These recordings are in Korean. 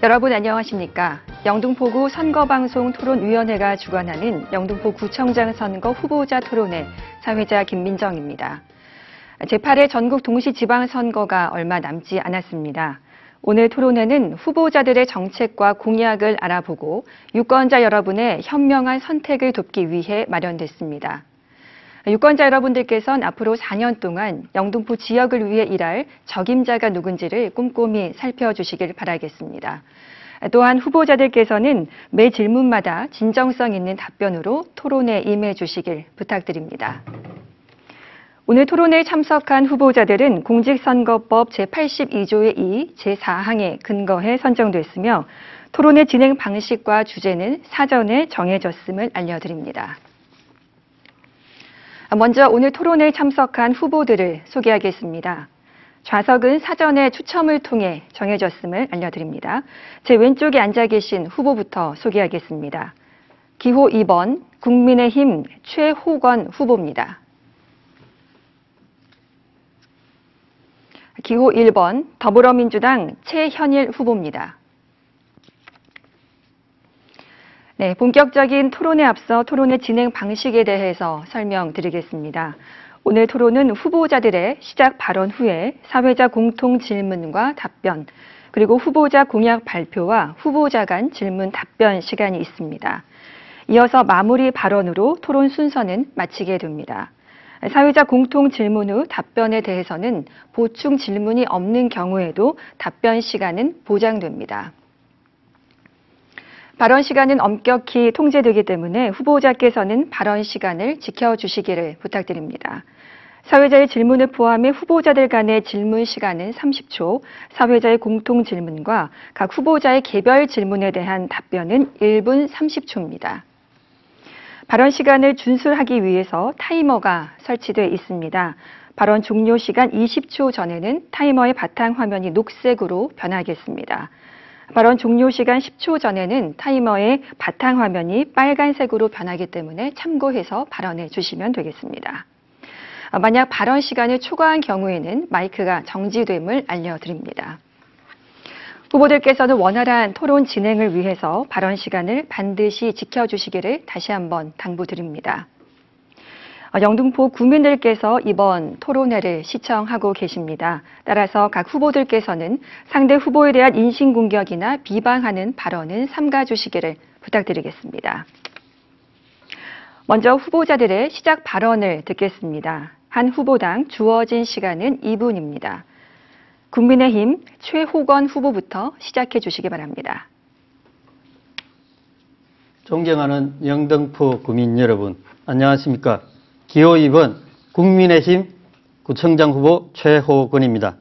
여러분 안녕하십니까? 영등포구 선거방송 토론위원회가 주관하는 영등포구청장 선거 후보자 토론회 사회자 김민정입니다. 제8회 전국 동시지방선거가 얼마 남지 않았습니다. 오늘 토론회는 후보자들의 정책과 공약을 알아보고 유권자 여러분의 현명한 선택을 돕기 위해 마련됐습니다. 유권자 여러분들께서는 앞으로 4년 동안 영등포 지역을 위해 일할 적임자가 누군지를 꼼꼼히 살펴주시길 바라겠습니다. 또한 후보자들께서는 매 질문마다 진정성 있는 답변으로 토론에 임해 주시길 부탁드립니다. 오늘 토론회에 참석한 후보자들은 공직선거법 제82조의 2, 제4항에 근거해 선정됐으며 토론회 진행 방식과 주제는 사전에 정해졌음을 알려드립니다. 먼저 오늘 토론회에 참석한 후보들을 소개하겠습니다. 좌석은 사전에 추첨을 통해 정해졌음을 알려드립니다. 제 왼쪽에 앉아 계신 후보부터 소개하겠습니다. 기호 2번 국민의힘 최호건 후보입니다. 기호 1번 더불어민주당 최현일 후보입니다. 네, 본격적인 토론에 앞서 토론의 진행 방식에 대해서 설명드리겠습니다. 오늘 토론은 후보자들의 시작 발언 후에 사회자 공통 질문과 답변, 그리고 후보자 공약 발표와 후보자 간 질문 답변 시간이 있습니다. 이어서 마무리 발언으로 토론 순서는 마치게 됩니다. 사회자 공통 질문 후 답변에 대해서는 보충 질문이 없는 경우에도 답변 시간은 보장됩니다. 발언 시간은 엄격히 통제되기 때문에 후보자께서는 발언 시간을 지켜주시기를 부탁드립니다. 사회자의 질문을 포함해 후보자들 간의 질문 시간은 30초, 사회자의 공통 질문과 각 후보자의 개별 질문에 대한 답변은 1분 30초입니다. 발언 시간을 준수하기 위해서 타이머가 설치되어 있습니다. 발언 종료 시간 20초 전에는 타이머의 바탕 화면이 녹색으로 변하겠습니다. 발언 종료 시간 10초 전에는 타이머의 바탕 화면이 빨간색으로 변하기 때문에 참고해서 발언해 주시면 되겠습니다. 만약 발언 시간을 초과한 경우에는 마이크가 정지됨을 알려드립니다. 후보들께서는 원활한 토론 진행을 위해서 발언 시간을 반드시 지켜주시기를 다시 한번 당부드립니다. 영등포 구민들께서 이번 토론회를 시청하고 계십니다. 따라서 각 후보들께서는 상대 후보에 대한 인신공격이나 비방하는 발언은 삼가주시기를 부탁드리겠습니다. 먼저 후보자들의 시작 발언을 듣겠습니다. 한 후보당 주어진 시간은 2분입니다. 국민의힘 최호건 후보부터 시작해 주시기 바랍니다. 존경하는 영등포 구민 여러분, 안녕하십니까? 기호 2번 국민의힘 구청장 후보 최호건입니다.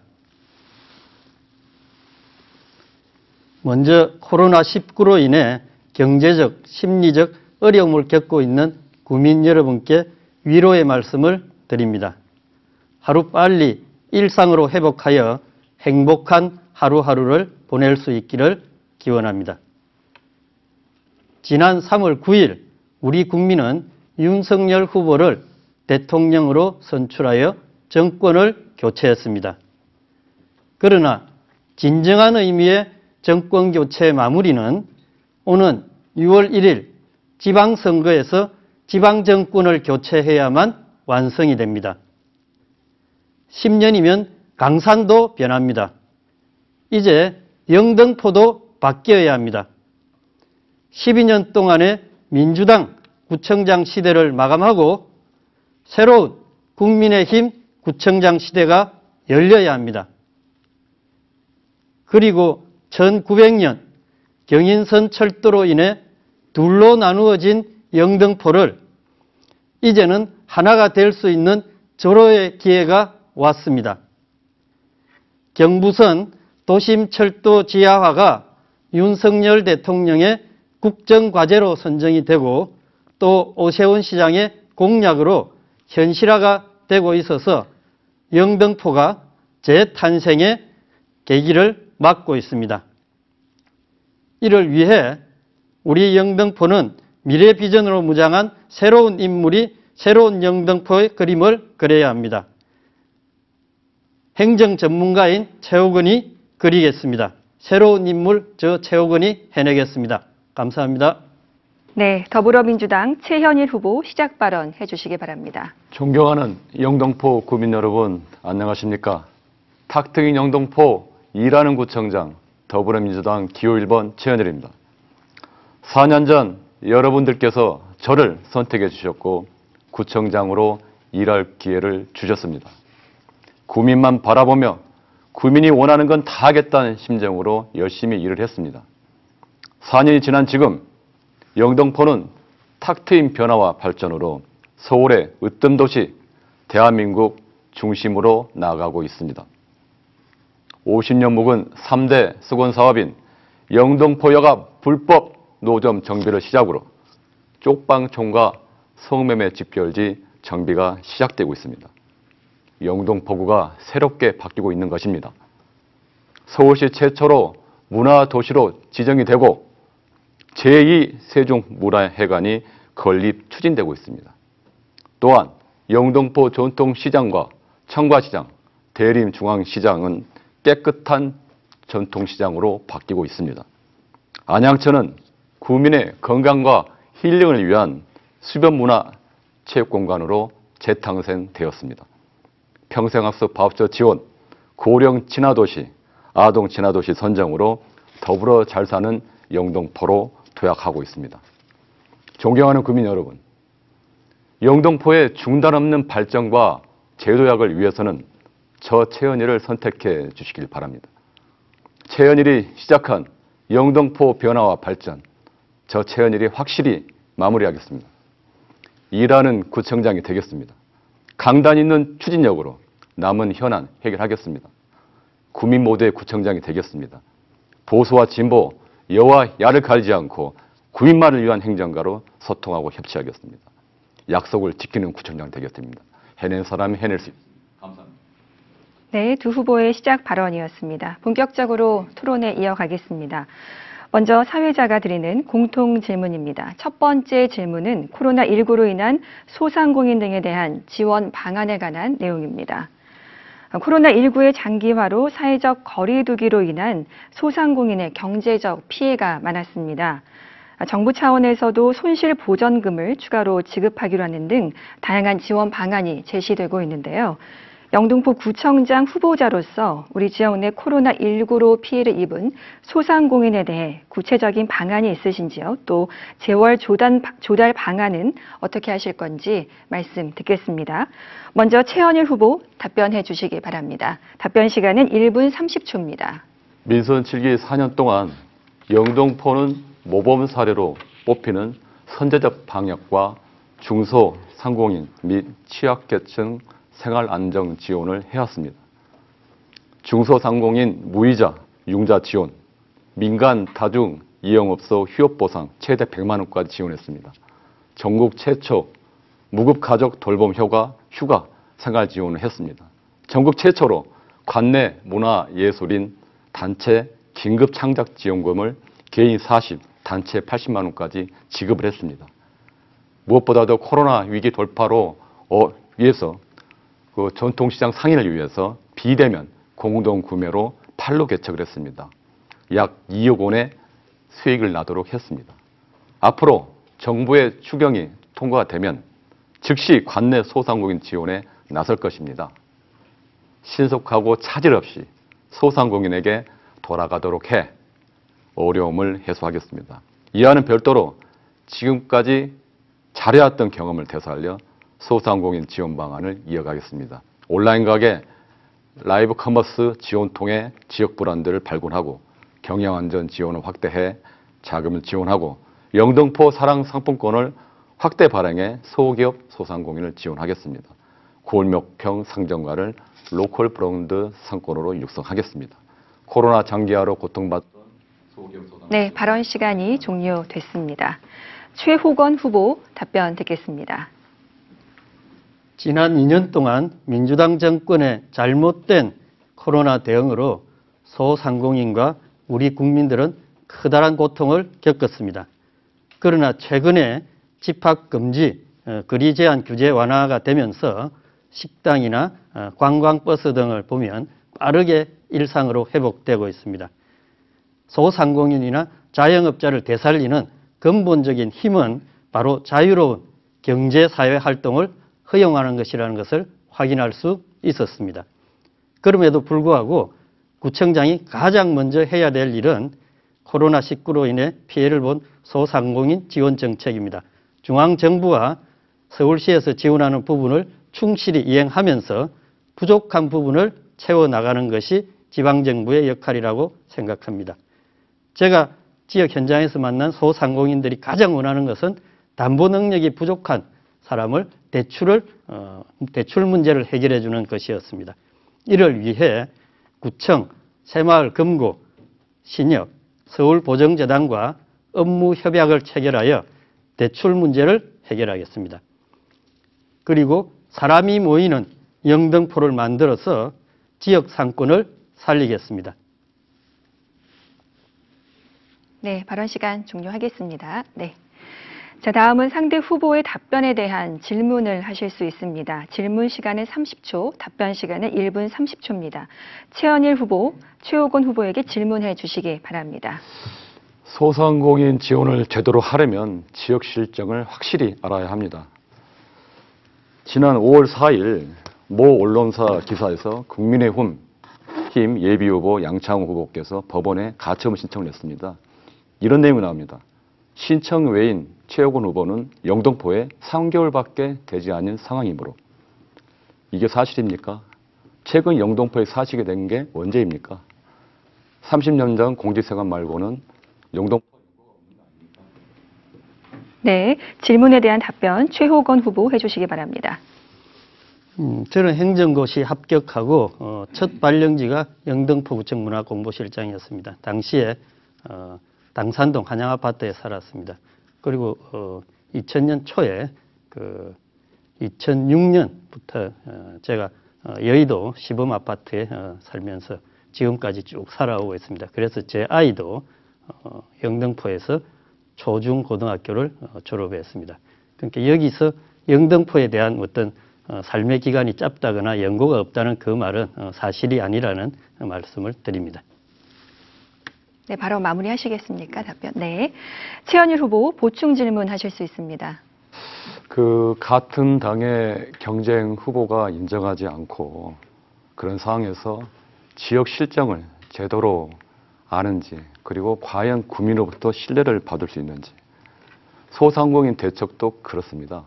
먼저 코로나19로 인해 경제적, 심리적 어려움을 겪고 있는 구민 여러분께 위로의 말씀을 드립니다. 하루빨리 일상으로 회복하여 행복한 하루하루를 보낼 수 있기를 기원합니다. 지난 3월 9일 우리 국민은 윤석열 후보를 대통령으로 선출하여 정권을 교체했습니다. 그러나 진정한 의미의 정권 교체 마무리는 오는 6월 1일 지방선거에서 지방정권을 교체해야만 완성이 됩니다. 10년이면 강산도 변합니다. 이제 영등포도 바뀌어야 합니다. 12년 동안의 민주당 구청장 시대를 마감하고 새로운 국민의힘 구청장 시대가 열려야 합니다. 그리고 1900년 경인선 철도로 인해 둘로 나누어진 영등포를 이제는 하나가 될 수 있는 절호의 기회가 왔습니다. 경부선 도심철도 지하화가 윤석열 대통령의 국정과제로 선정이 되고 또 오세훈 시장의 공약으로 현실화가 되고 있어서 영등포가 재탄생의 계기를 맞고 있습니다. 이를 위해 우리 영등포는 미래 비전으로 무장한 새로운 인물이 새로운 영등포의 그림을 그려야 합니다. 행정 전문가인 최호건이 그리겠습니다. 새로운 인물 저 최호건이 해내겠습니다. 감사합니다. 네, 더불어민주당 최현일 후보 시작 발언 해주시기 바랍니다. 존경하는 영등포 구민 여러분, 안녕하십니까? 탁 트인 영등포 일하는 구청장 더불어민주당 기호 1번 최현일입니다. 4년 전 여러분들께서 저를 선택해 주셨고 구청장으로 일할 기회를 주셨습니다. 구민만 바라보며 구민이 원하는 건 다 하겠다는 심정으로 열심히 일을 했습니다. 4년이 지난 지금 영등포는 탁 트인 변화와 발전으로 서울의 으뜸 도시, 대한민국 중심으로 나아가고 있습니다. 50년 묵은 3대 수건 사업인 영등포여가 불법 노점 정비를 시작으로 쪽방촌과 성매매 집결지 정비가 시작되고 있습니다. 영등포구가 새롭게 바뀌고 있는 것입니다. 서울시 최초로 문화도시로 지정이 되고 제2 세종문화회관이 건립 추진되고 있습니다. 또한 영등포 전통시장과 청과시장, 대림중앙시장은 깨끗한 전통시장으로 바뀌고 있습니다. 안양천은 구민의 건강과 힐링을 위한 수변문화 체육공간으로 재탄생되었습니다. 평생학습 바우처 지원, 고령 친화도시, 아동 친화도시 선정으로 더불어 잘 사는 영등포로 도약하고 있습니다. 존경하는 구민 여러분, 영등포의 중단 없는 발전과 재도약을 위해서는 저 최현일을 선택해 주시길 바랍니다. 최현일이 시작한 영등포 변화와 발전, 저 최현일이 확실히 마무리하겠습니다. 일하는 구청장이 되겠습니다. 강단 있는 추진력으로 남은 현안 해결하겠습니다. 구민 모두의 구청장이 되겠습니다. 보수와 진보, 여와 야를 가리지 않고 구민만을 위한 행정가로 소통하고 협치하겠습니다. 약속을 지키는 구청장 되겠습니다. 해낸 사람이 해낼 수 있습니다. 감사합니다. 네, 두 후보의 시작 발언이었습니다. 본격적으로 토론에 이어가겠습니다. 먼저 사회자가 드리는 공통 질문입니다. 첫 번째 질문은 코로나19로 인한 소상공인 등에 대한 지원 방안에 관한 내용입니다. 코로나19의 장기화로 사회적 거리 두기로 인한 소상공인의 경제적 피해가 많았습니다. 정부 차원에서도 손실보전금을 추가로 지급하기로 하는 등 다양한 지원 방안이 제시되고 있는데요. 영등포 구청장 후보자로서 우리 지역 내 코로나19로 피해를 입은 소상공인에 대해 구체적인 방안이 있으신지요? 또 재월 조달 방안은 어떻게 하실 건지 말씀 듣겠습니다. 먼저 최현일 후보 답변해 주시기 바랍니다. 답변 시간은 1분 30초입니다. 민선 7기 4년 동안 영등포는 모범 사례로 뽑히는 선제적 방역과 중소상공인 및 취약계층 생활 안정 지원을 해왔습니다. 중소상공인 무이자 융자 지원, 민간 다중 이용업소 휴업 보상 최대 100만 원까지 지원했습니다. 전국 최초 무급 가족 돌봄 휴가 생활 지원을 했습니다. 전국 최초로 관내 문화예술인 단체 긴급 창작 지원금을 개인 40, 단체 80만 원까지 지급을 했습니다. 무엇보다도 코로나 위기 돌파로 위해서 그 전통시장 상인을 위해서 비대면 공동 구매로 판로 개척을 했습니다. 약 2억 원의 수익을 나도록 했습니다. 앞으로 정부의 추경이 통과가 되면 즉시 관내 소상공인 지원에 나설 것입니다. 신속하고 차질 없이 소상공인에게 돌아가도록 해 어려움을 해소하겠습니다. 이와는 별도로 지금까지 잘해왔던 경험을 되살려 소상공인 지원 방안을 이어가겠습니다. 온라인 가게, 라이브 커머스 지원 통해 지역 브랜드를 발굴하고 경영안전 지원을 확대해 자금을 지원하고 영등포 사랑 상품권을 확대 발행해 소기업 소상공인을 지원하겠습니다. 골목평 상점가를 로컬 브랜드 상권으로 육성하겠습니다. 코로나 장기화로 고통받던 소기업 소상공인. 네, 발언 시간이 종료됐습니다. 최호건 후보 답변 듣겠습니다. 지난 2년 동안 민주당 정권의 잘못된 코로나 대응으로 소상공인과 우리 국민들은 커다란 고통을 겪었습니다. 그러나 최근에 집합금지, 거리 제한 규제 완화가 되면서 식당이나 관광버스 등을 보면 빠르게 일상으로 회복되고 있습니다. 소상공인이나 자영업자를 되살리는 근본적인 힘은 바로 자유로운 경제사회 활동을 허용하는 것이라는 것을 확인할 수 있었습니다. 그럼에도 불구하고 구청장이 가장 먼저 해야 될 일은 코로나19로 인해 피해를 본 소상공인 지원 정책입니다. 중앙정부와 서울시에서 지원하는 부분을 충실히 이행하면서 부족한 부분을 채워나가는 것이 지방정부의 역할이라고 생각합니다. 제가 지역 현장에서 만난 소상공인들이 가장 원하는 것은 담보 능력이 부족한 사람을 대출 문제를 해결해 주는 것이었습니다. 이를 위해 구청, 새마을 금고, 신협, 서울보정재단과 업무 협약을 체결하여 대출 문제를 해결하겠습니다. 그리고 사람이 모이는 영등포를 만들어서 지역 상권을 살리겠습니다. 네, 발언 시간 종료하겠습니다. 네. 자, 다음은 상대 후보의 답변에 대한 질문을 하실 수 있습니다. 질문 시간은 30초, 답변 시간은 1분 30초입니다. 최현일 후보, 최호건 후보에게 질문해 주시기 바랍니다. 소상공인 지원을 제대로 하려면 지역 실정을 확실히 알아야 합니다. 지난 5월 4일 모 언론사 기사에서 국민의힘 예비후보 양창호 후보께서 법원에 가처분 신청을 했습니다. 이런 내용이 나옵니다. 신청 외인 최호건 후보는 영등포에 3개월밖에 되지 않은 상황이므로. 이게 사실입니까? 최근 영등포에 사시게 된 게 언제입니까? 30년 전 공직생활 말고는 영등포. 네, 질문에 대한 답변 최호건 후보 해주시기 바랍니다. 저는 행정고시 합격하고 첫 발령지가 영등포구청 문화공보실장이었습니다. 당시에 당산동 한양아파트에 살았습니다. 그리고 2000년 초에 2006년부터 제가 여의도 시범아파트에 살면서 지금까지 쭉 살아오고 있습니다. 그래서 제 아이도 영등포에서 초중고등학교를 졸업했습니다. 그러니까 여기서 영등포에 대한 어떤 삶의 기간이 짧다거나 연고가 없다는 그 말은 사실이 아니라는 말씀을 드립니다. 네, 바로 마무리하시겠습니까? 답변. 네. 최현일 후보 보충 질문 하실 수 있습니다. 같은 당의 경쟁 후보가 인정하지 않고 그런 상황에서 지역 실정을 제대로 아는지, 그리고 과연 국민으로부터 신뢰를 받을 수 있는지. 소상공인 대책도 그렇습니다.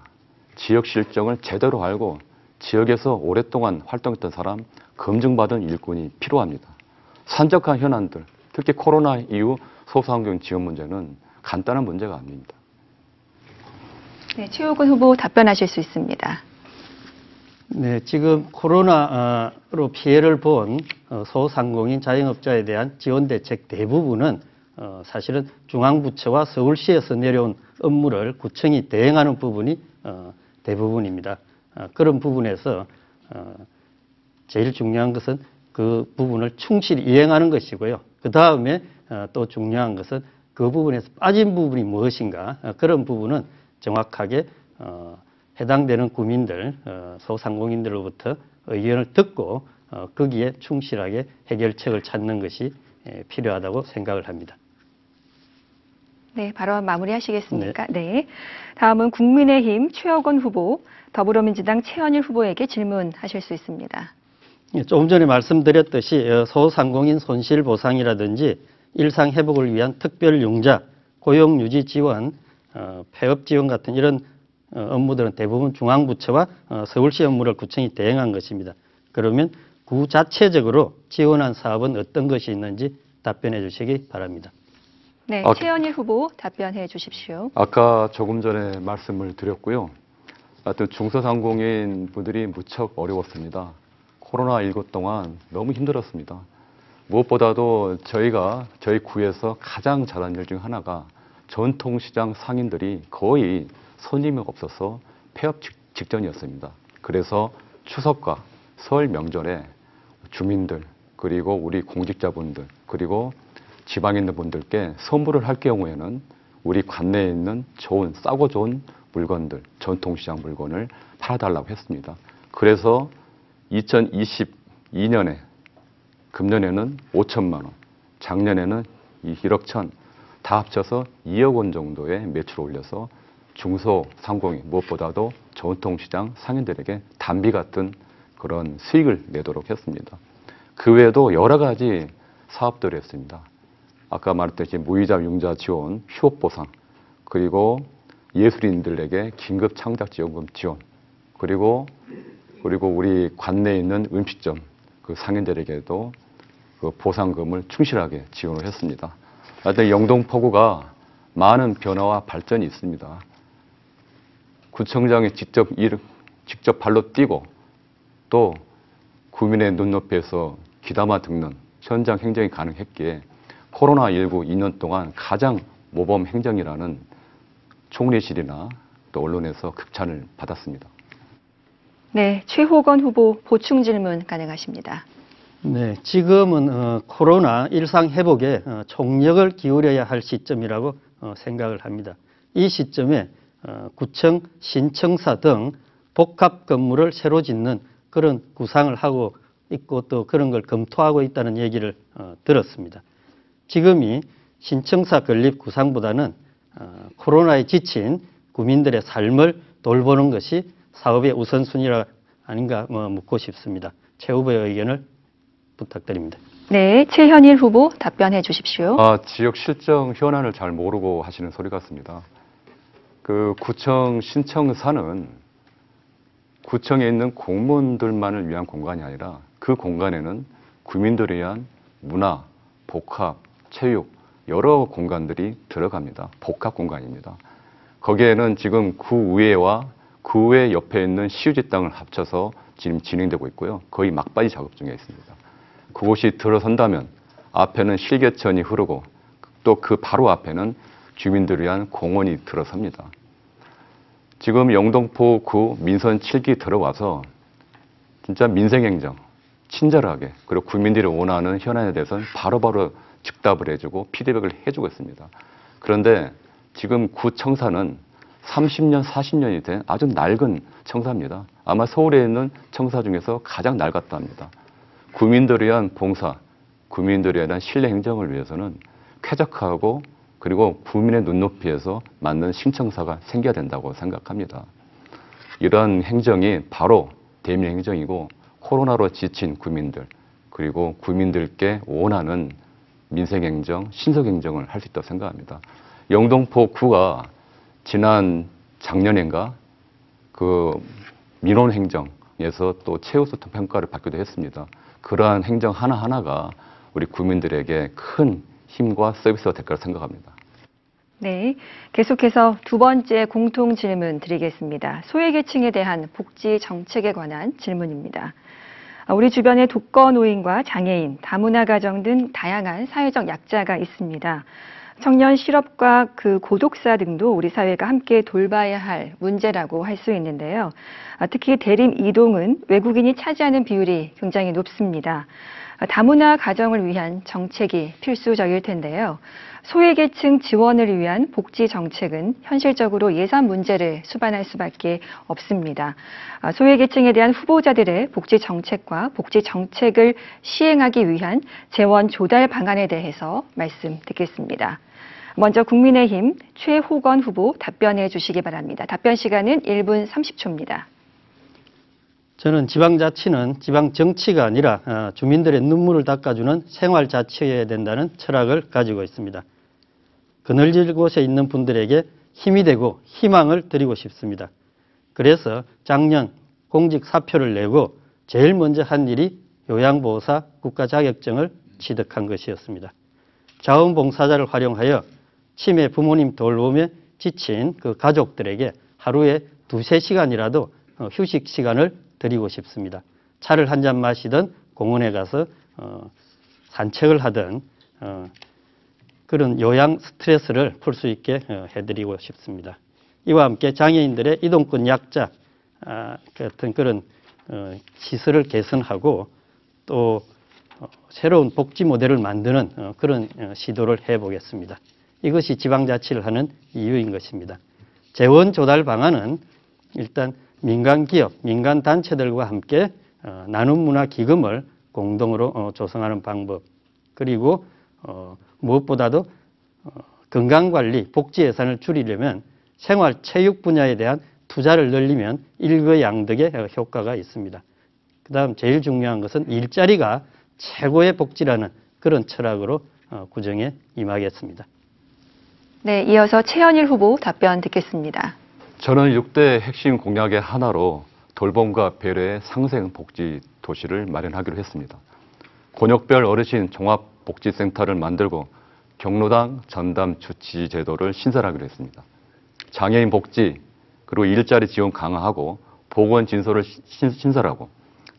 지역 실정을 제대로 알고 지역에서 오랫동안 활동했던 사람, 검증받은 일꾼이 필요합니다. 산적한 현안들, 특히 코로나 이후 소상공인 지원 문제는 간단한 문제가 아닙니다. 네, 최호근 후보 답변하실 수 있습니다. 네, 지금 코로나로 피해를 본 소상공인 자영업자에 대한 지원 대책 대부분은 사실은 중앙부처와 서울시에서 내려온 업무를 구청이 대행하는 부분이 대부분입니다. 그런 부분에서 제일 중요한 것은 그 부분을 충실히 이행하는 것이고요. 그 다음에 또 중요한 것은 그 부분에서 빠진 부분이 무엇인가, 그런 부분은 정확하게 해당되는 구민들, 소상공인들로부터 의견을 듣고 거기에 충실하게 해결책을 찾는 것이 필요하다고 생각을 합니다. 네, 발언 마무리하시겠습니까? 네. 다음은 국민의힘 최호건 후보, 더불어민주당 최현일 후보에게 질문하실 수 있습니다. 조금 전에 말씀드렸듯이 소상공인 손실보상이라든지 일상회복을 위한 특별융자, 고용유지 지원, 폐업 지원 같은 이런 업무들은 대부분 중앙부처와 서울시 업무를 구청이 대행한 것입니다. 그러면 구 자체적으로 지원한 사업은 어떤 것이 있는지 답변해 주시기 바랍니다. 네, 최현일 후보 답변해 주십시오. 아까 조금 전에 말씀을 드렸고요. 하여튼 중소상공인 분들이 무척 어려웠습니다. 코로나19 동안 너무 힘들었습니다. 무엇보다도 저희 구에서 가장 잘한 일 중 하나가 전통시장 상인들이 거의 손님이 없어서 폐업 직전이었습니다. 그래서 추석과 설 명절에 주민들, 그리고 우리 공직자분들, 그리고 지방에 있는 분들께 선물을 할 경우에는 우리 관내에 있는 싸고 좋은 물건들, 전통시장 물건을 팔아달라고 했습니다. 그래서 2022년에, 금년에는 5천만 원, 작년에는 이 1억 천 다 합쳐서 2억 원 정도의 매출을 올려서 중소상공인 무엇보다도 전통시장 상인들에게 단비 같은 그런 수익을 내도록 했습니다. 그 외에도 여러 가지 사업들을 했습니다. 아까 말했듯이 무이자 융자 지원, 휴업 보상, 그리고 예술인들에게 긴급 창작 지원금 지원, 그리고 우리 관내에 있는 음식점 그 상인들에게도 그 보상금을 충실하게 지원을 했습니다. 하여튼 영동포구가 많은 변화와 발전이 있습니다. 구청장이 직접 발로 뛰고 또 구민의 눈높이에서 귀담아 듣는 현장 행정이 가능했기에 코로나19 2년 동안 가장 모범 행정이라는 총리실이나 또 언론에서 극찬을 받았습니다. 네, 최호건 후보 보충 질문 가능하십니다. 네, 지금은 코로나 일상 회복에 총력을 기울여야 할 시점이라고 생각을 합니다. 이 시점에 구청, 신청사 등 복합 건물을 새로 짓는 그런 구상을 하고 있고 또 그런 걸 검토하고 있다는 얘기를 들었습니다. 지금이 신청사 건립 구상보다는 코로나에 지친 구민들의 삶을 돌보는 것이 사업의 우선순위라 아닌가 묻고 싶습니다. 최 후보의 의견을 부탁드립니다. 네, 최현일 후보 답변해 주십시오. 지역 실정 현안을 잘 모르고 하시는 소리 같습니다. 그 구청 신청사는 구청에 있는 공무원들만을 위한 공간이 아니라 그 공간에는 구민들을 위한 문화, 복합, 체육 여러 공간들이 들어갑니다. 복합 공간입니다. 거기에는 지금 구의회와 구의회 옆에 있는 시유지 땅을 합쳐서 지금 진행되고 있고요. 거의 막바지 작업 중에 있습니다. 그곳이 들어선다면 앞에는 실개천이 흐르고 또 그 바로 앞에는 주민들을 위한 공원이 들어섭니다. 지금 영동포구 민선 7기 들어와서 진짜 민생행정, 친절하게 그리고 구민들이 원하는 현안에 대해서는 바로바로 즉답을 해주고 피드백을 해주고 있습니다. 그런데 지금 구청사는 30년, 40년이 된 아주 낡은 청사입니다. 아마 서울에 있는 청사 중에서 가장 낡았다 합니다. 구민들에 대한 봉사, 구민들에 대한 신뢰 행정을 위해서는 쾌적하고 그리고 구민의 눈높이에서 맞는 신청사가 생겨야 된다고 생각합니다. 이러한 행정이 바로 대민 행정이고 코로나로 지친 구민들 그리고 구민들께 원하는 민생행정, 신석행정을 할 수 있다고 생각합니다. 영동포구가 지난 작년인가 그 민원행정에서 또 최우수통 평가를 받기도 했습니다. 그러한 행정 하나하나가 우리 구민들에게 큰 힘과 서비스가 될 거라 생각합니다. 네, 계속해서 두 번째 공통 질문 드리겠습니다. 소외계층에 대한 복지 정책에 관한 질문입니다. 우리 주변에 독거노인과 장애인, 다문화 가정 등 다양한 사회적 약자가 있습니다. 청년 실업과 그 고독사 등도 우리 사회가 함께 돌봐야 할 문제라고 할 수 있는데요. 특히 대림 이동은 외국인이 차지하는 비율이 굉장히 높습니다. 다문화 가정을 위한 정책이 필수적일 텐데요. 소외계층 지원을 위한 복지 정책은 현실적으로 예산 문제를 수반할 수밖에 없습니다. 소외계층에 대한 후보자들의 복지 정책과 복지 정책을 시행하기 위한 재원 조달 방안에 대해서 말씀 듣겠습니다. 먼저 국민의힘 최호건 후보 답변해 주시기 바랍니다. 답변 시간은 1분 30초입니다. 저는 지방자치는 지방정치가 아니라 주민들의 눈물을 닦아주는 생활자치여야 된다는 철학을 가지고 있습니다. 그늘질 곳에 있는 분들에게 힘이 되고 희망을 드리고 싶습니다. 그래서 작년 공직 사표를 내고 제일 먼저 한 일이 요양보호사 국가자격증을 취득한 것이었습니다. 자원봉사자를 활용하여 치매 부모님 돌보며 지친 그 가족들에게 하루에 2~3시간이라도 휴식 시간을 드리고 싶습니다. 차를 한 잔 마시든 공원에 가서 산책을 하든 그런 요양 스트레스를 풀 수 있게 해드리고 싶습니다. 이와 함께 장애인들의 이동권 약자 같은 그런 시설을 개선하고 또 새로운 복지 모델을 만드는 그런 시도를 해보겠습니다. 이것이 지방자치를 하는 이유인 것입니다. 재원 조달 방안은 일단 민간기업, 민간단체들과 함께 나눔문화 기금을 공동으로 조성하는 방법, 그리고 무엇보다도 건강관리, 복지 예산을 줄이려면 생활체육 분야에 대한 투자를 늘리면 일거양득의 효과가 있습니다. 그 다음 제일 중요한 것은 일자리가 최고의 복지라는 그런 철학으로 구정에 임하겠습니다. 네, 이어서 최현일 후보 답변 듣겠습니다. 저는 6대 핵심 공약의 하나로 돌봄과 배려의 상생 복지 도시를 마련하기로 했습니다. 권역별 어르신 종합복지센터를 만들고 경로당 전담 주치 제도를 신설하기로 했습니다. 장애인 복지 그리고 일자리 지원 강화하고 보건 진소를 신설하고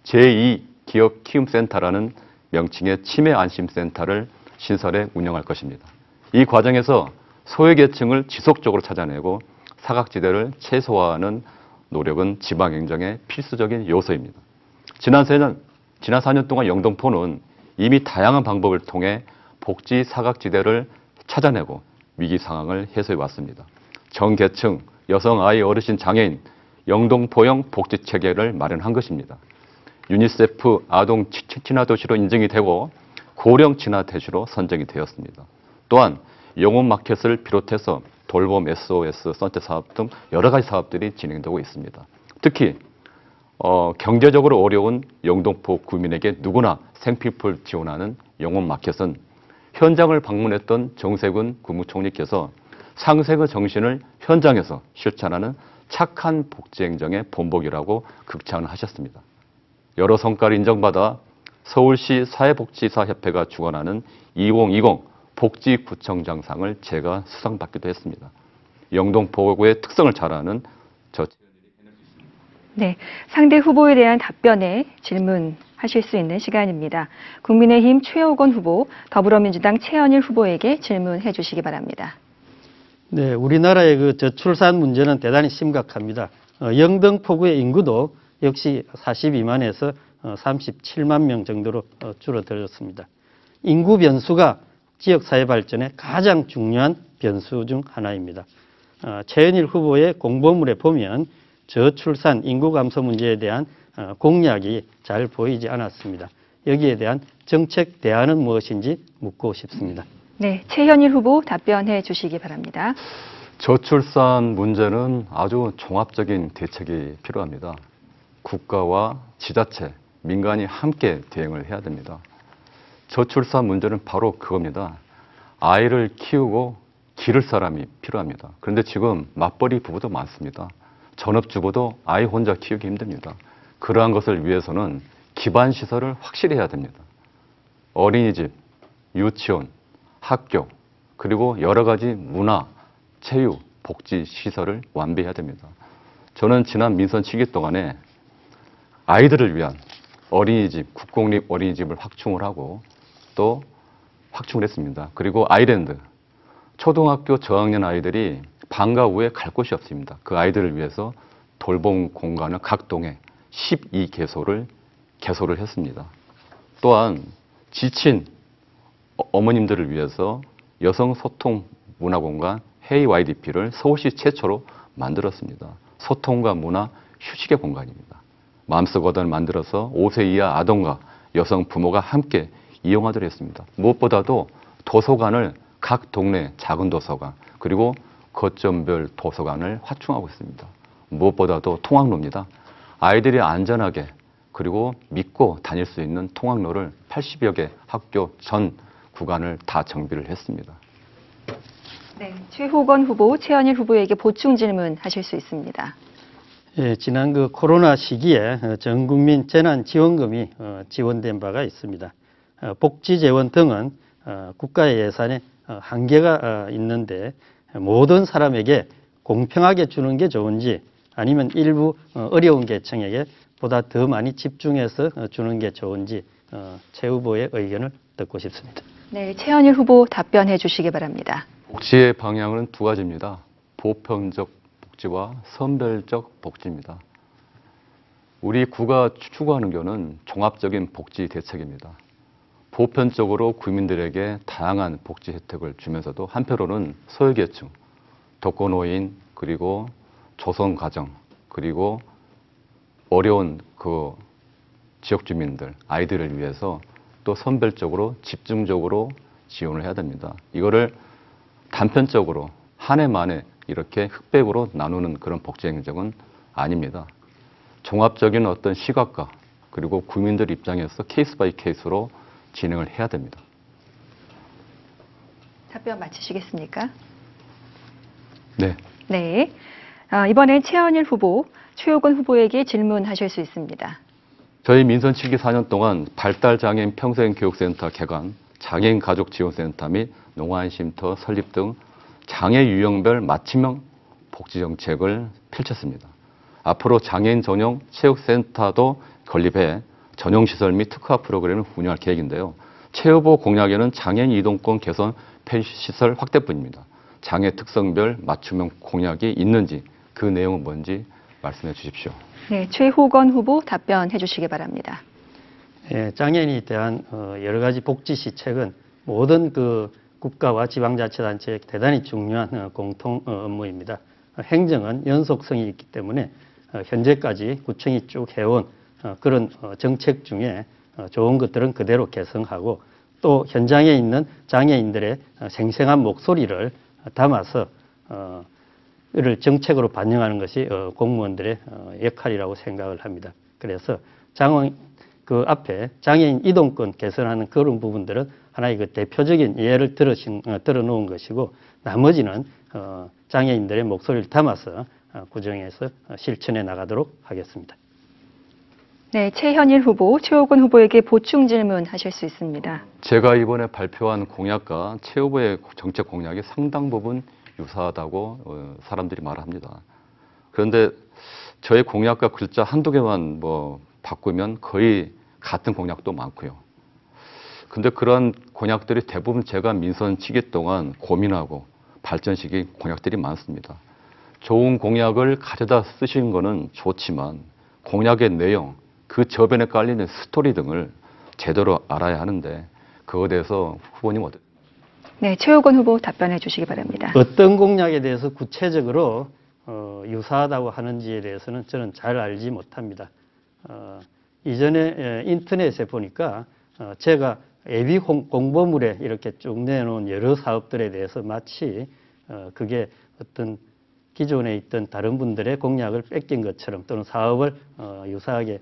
제2 기업 키움센터라는 명칭의 치매 안심센터를 신설해 운영할 것입니다. 이 과정에서 소외계층을 지속적으로 찾아내고 사각지대를 최소화하는 노력은 지방행정의 필수적인 요소입니다. 지난 4년 동안 영등포는 이미 다양한 방법을 통해 복지 사각지대를 찾아내고 위기 상황을 해소해 왔습니다. 전계층, 여성, 아이, 어르신, 장애인, 영등포형 복지 체계를 마련한 것입니다. 유니세프 아동 친화 도시로 인정이 되고 고령 친화 도시로 선정이 되었습니다. 또한 영혼 마켓을 비롯해서 돌봄 SOS, 선택 사업 등 여러 가지 사업들이 진행되고 있습니다. 특히 경제적으로 어려운 영등포 구민에게 누구나 생필품을 지원하는 영혼 마켓은 현장을 방문했던 정세균 국무총리께서 상생의 정신을 현장에서 실천하는 착한 복지행정의 본보기라고 극찬을 하셨습니다. 여러 성과를 인정받아 서울시 사회복지사협회가 주관하는 2020 복지구청장상을 제가 수상받기도 했습니다. 영등포구의 특성을 잘 아는 저 네, 상대 후보에 대한 답변에 질문하실 수 있는 시간입니다. 국민의힘 최호건 후보, 더불어민주당 최현일 후보에게 질문해 주시기 바랍니다. 네, 우리나라의 그 저출산 문제는 대단히 심각합니다. 영등포구의 인구도 역시 42만에서 37만 명 정도로 줄어들었습니다. 인구 변수가 지역사회 발전에 가장 중요한 변수 중 하나입니다. 최현일 후보의 공보물에 보면 저출산, 인구 감소 문제에 대한 공약이 잘 보이지 않았습니다. 여기에 대한 정책 대안은 무엇인지 묻고 싶습니다. 네, 최현일 후보 답변해 주시기 바랍니다. 저출산 문제는 아주 종합적인 대책이 필요합니다. 국가와 지자체, 민간이 함께 대응을 해야 됩니다. 저출산 문제는 바로 그겁니다. 아이를 키우고 기를 사람이 필요합니다. 그런데 지금 맞벌이 부부도 많습니다. 전업주부도 아이 혼자 키우기 힘듭니다. 그러한 것을 위해서는 기반 시설을 확실히 해야 됩니다. 어린이집, 유치원, 학교, 그리고 여러 가지 문화, 체육, 복지 시설을 완비해야 됩니다. 저는 지난 민선 시기 동안에 아이들을 위한 어린이집, 국공립 어린이집을 확충을 하고 또 확충을 했습니다. 그리고 아이랜드, 초등학교 저학년 아이들이 방과 후에 갈 곳이 없습니다. 그 아이들을 위해서 돌봄 공간을 각 동에 12개소를 개소를 했습니다. 또한 지친 어머님들을 위해서 여성 소통 문화공간 HeyYDP를 서울시 최초로 만들었습니다. 소통과 문화 휴식의 공간입니다. 마음속 거단을 만들어서 5세 이하 아동과 여성 부모가 함께 이용하도록 했습니다. 무엇보다도 도서관을 각 동네 작은 도서관 그리고 거점별 도서관을 확충하고 있습니다. 무엇보다도 통학로입니다. 아이들이 안전하게 그리고 믿고 다닐 수 있는 통학로를 80여 개 학교 전 구간을 다 정비를 했습니다. 네, 최호건 후보, 최현일 후보에게 보충 질문하실 수 있습니다. 예, 지난 그 코로나 시기에 전 국민 재난지원금이 지원된 바가 있습니다. 복지재원 등은 국가의 예산에 한계가 있는데 모든 사람에게 공평하게 주는 게 좋은지 아니면 일부 어려운 계층에게 보다 더 많이 집중해서 주는 게 좋은지 최 후보의 의견을 듣고 싶습니다. 네, 최현일 후보 답변해 주시기 바랍니다. 복지의 방향은 두 가지입니다. 보편적 복지와 선별적 복지입니다. 우리 구가 추구하는 것은 종합적인 복지 대책입니다. 보편적으로 국민들에게 다양한 복지 혜택을 주면서도 한편으로는 소외계층, 독거노인, 그리고 조선가정, 그리고 어려운 그 지역 주민들, 아이들을 위해서 또 선별적으로 집중적으로 지원을 해야 됩니다. 이거를 단편적으로 한 해 만에 이렇게 흑백으로 나누는 그런 복지 행정은 아닙니다. 종합적인 어떤 시각과 그리고 국민들 입장에서 케이스 바이 케이스로 진행을 해야 됩니다. 답변 마치시겠습니까? 네. 네. 이번엔 최현일 후보, 최호건 후보에게 질문하실 수 있습니다. 저희 민선 7기 4년 동안 발달장애인 평생교육센터 개관, 장애인 가족지원센터 및 농아인쉼터 설립 등 장애 유형별 맞춤형 복지정책을 펼쳤습니다. 앞으로 장애인 전용 체육센터도 건립해 전용시설 및 특화 프로그램을 운영할 계획인데요. 최후보 공약에는 장애인 이동권 개선 폐시설 확대뿐입니다. 장애 특성별 맞춤형 공약이 있는지 그 내용은 뭔지 말씀해 주십시오. 네, 최호건 후보 답변해 주시기 바랍니다. 예, 장애인에 대한 여러 가지 복지 시책은 모든 그 국가와 지방자치단체의 대단히 중요한 공통 업무입니다. 행정은 연속성이 있기 때문에 현재까지 구청이 쭉 해온 그런 정책 중에 좋은 것들은 그대로 개성하고 또 현장에 있는 장애인들의 생생한 목소리를 담아서 이를 정책으로 반영하는 것이 공무원들의 역할이라고 생각을 합니다. 그래서 그 앞에 장애인 이동권 개선하는 그런 부분들은 하나의 그 대표적인 예를 들어 놓은 것이고 나머지는 장애인들의 목소리를 담아서 구정에서 실천해 나가도록 하겠습니다. 네, 최현일 후보, 최호건 후보에게 보충 질문하실 수 있습니다. 제가 이번에 발표한 공약과 최 후보의 정책 공약이 상당 부분 유사하다고 사람들이 말합니다. 그런데 저의 공약과 글자 한두 개만 바꾸면 거의 같은 공약도 많고요. 근데 그런 공약들이 대부분 제가 민선 치기 동안 고민하고 발전시킨 공약들이 많습니다. 좋은 공약을 가져다 쓰시는 거는 좋지만 공약의 내용, 그 저변에 깔리는 스토리 등을 제대로 알아야 하는데 그거에 대해서 후보님 어떻게? 네, 최호건 후보 답변해 주시기 바랍니다. 어떤 공약에 대해서 구체적으로 유사하다고 하는지에 대해서는 저는 잘 알지 못합니다. 이전에 인터넷에 보니까 제가 예비 공보물에 이렇게 쭉 내놓은 여러 사업들에 대해서 마치 그게 어떤 기존에 있던 다른 분들의 공약을 뺏긴 것처럼 또는 사업을 유사하게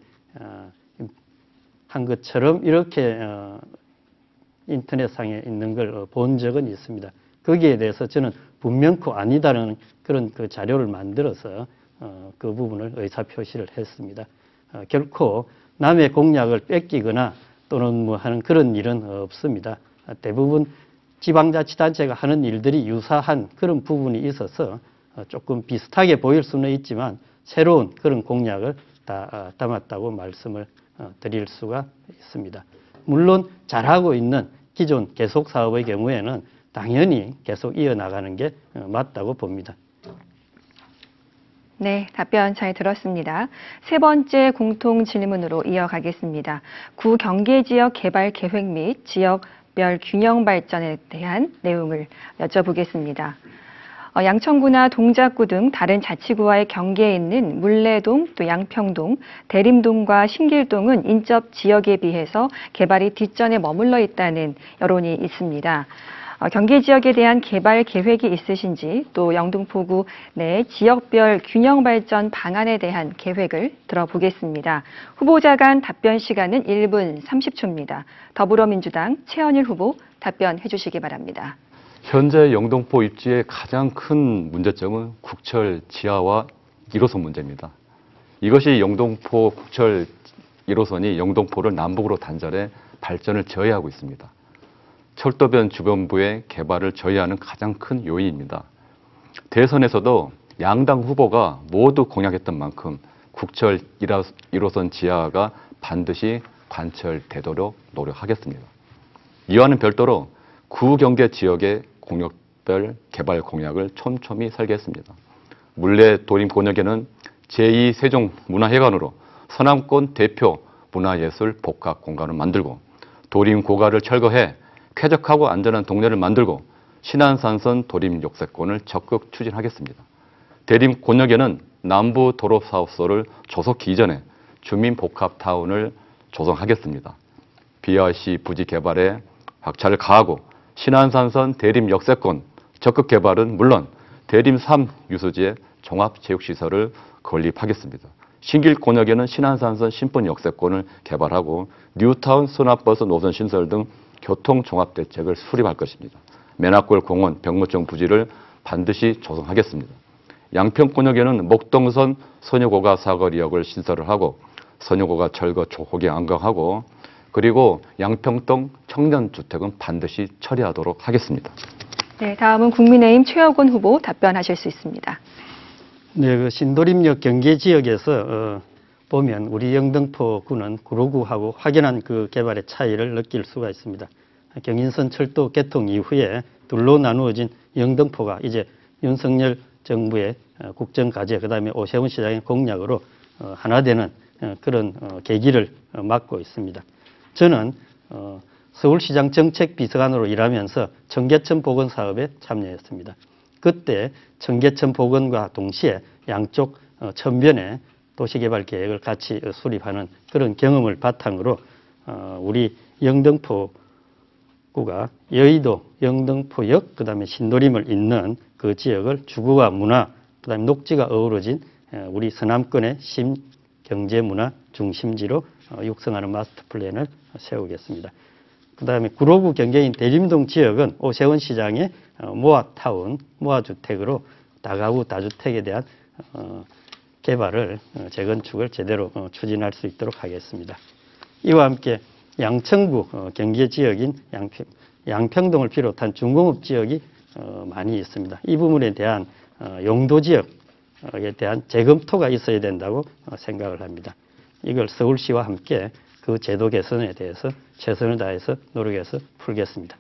한 것처럼 이렇게 인터넷상에 있는 걸 본 적은 있습니다. 거기에 대해서 저는 분명코 아니다라는 그런 그 자료를 만들어서 그 부분을 의사표시를 했습니다. 결코 남의 공약을 뺏기거나 또는 하는 그런 일은 없습니다. 대부분 지방자치단체가 하는 일들이 유사한 그런 부분이 있어서 조금 비슷하게 보일 수는 있지만 새로운 그런 공약을 다 담았다고 말씀을 드릴 수가 있습니다. 물론 잘하고 있는 기존 계속 사업의 경우에는 당연히 계속 이어나가는 게 맞다고 봅니다. 네, 답변 잘 들었습니다. 세 번째 공통 질문으로 이어가겠습니다. 구 경계지역 개발 계획 및 지역별 균형 발전에 대한 내용을 여쭤보겠습니다. 양천구나 동작구 등 다른 자치구와의 경계에 있는 물레동, 또 양평동, 대림동과 신길동은 인접 지역에 비해서 개발이 뒷전에 머물러 있다는 여론이 있습니다. 경계 지역에 대한 개발 계획이 있으신지 또 영등포구 내 지역별 균형 발전 방안에 대한 계획을 들어보겠습니다. 후보자 간 답변 시간은 1분 30초입니다. 더불어민주당 최현일 후보 답변해 주시기 바랍니다. 현재 영등포 입지의 가장 큰 문제점은 국철 지하와 1호선 문제입니다. 이것이 영등포 국철 1호선이 영등포를 남북으로 단절해 발전을 저해하고 있습니다. 철도변 주변부의 개발을 저해하는 가장 큰 요인입니다. 대선에서도 양당 후보가 모두 공약했던 만큼 국철 1호선 지하가 반드시 관철되도록 노력하겠습니다. 이와는 별도로 구경계 지역의 공역별 개발 공약을 촘촘히 설계했습니다. 물레 도림 권역에는 제2세종문화회관으로 서남권 대표 문화예술 복합 공간을 만들고 도림 고가를 철거해 쾌적하고 안전한 동네를 만들고 신안산선 도림 역세권을 적극 추진하겠습니다. 대림 권역에는 남부 도로 사업소를 조속히 이전해 주민 복합타운을 조성하겠습니다. BRC 부지 개발에 박차를 가하고 신안산선 대림 역세권 적극 개발은 물론 대림 3 유수지에 종합체육시설을 건립하겠습니다. 신길권역에는 신안산선 신분 역세권을 개발하고 뉴타운 순환버스 노선 신설 등 교통종합대책을 수립할 것입니다. 매낙골 공원 병무청 부지를 반드시 조성하겠습니다. 양평권역에는 목동선 선유고가 사거리역을 신설을 하고 선유고가 철거 조호기 안강하고 그리고 양평동 청년주택은 반드시 처리하도록 하겠습니다. 네, 다음은 국민의힘 최혁원 후보 답변하실 수 있습니다. 네, 그 신도림역 경계 지역에서 보면 우리 영등포구는 구로구하고 확연한 그 개발의 차이를 느낄 수가 있습니다. 경인선 철도 개통 이후에 둘로 나누어진 영등포가 이제 윤석열 정부의 국정과제, 그다음에 오세훈 시장의 공약으로 하나 되는 그런 계기를 맞고 있습니다. 저는 서울시장 정책비서관으로 일하면서 청계천 복원 사업에 참여했습니다. 그때 청계천 복원과 동시에 양쪽 천변에 도시개발 계획을 같이 수립하는 그런 경험을 바탕으로 우리 영등포구가 여의도, 영등포역, 그다음에 신도림을 잇는 그 지역을 주거와 문화, 그다음에 녹지가 어우러진 우리 서남권의 신경제문화 중심지로 육성하는 마스터 플랜을 세우겠습니다. 그다음에 구로구 경계인 대림동 지역은 오세훈 시장의 모아타운, 모아주택으로 다가구 다주택에 대한 개발을, 재건축을 제대로 추진할 수 있도록 하겠습니다. 이와 함께 양천구 경계 지역인 양평동을 비롯한 중공업 지역이 많이 있습니다. 이 부분에 대한 용도 지역에 대한 재검토가 있어야 된다고 생각을 합니다. 이걸 서울시와 함께 그 제도 개선에 대해서 최선을 다해서 노력해서 풀겠습니다.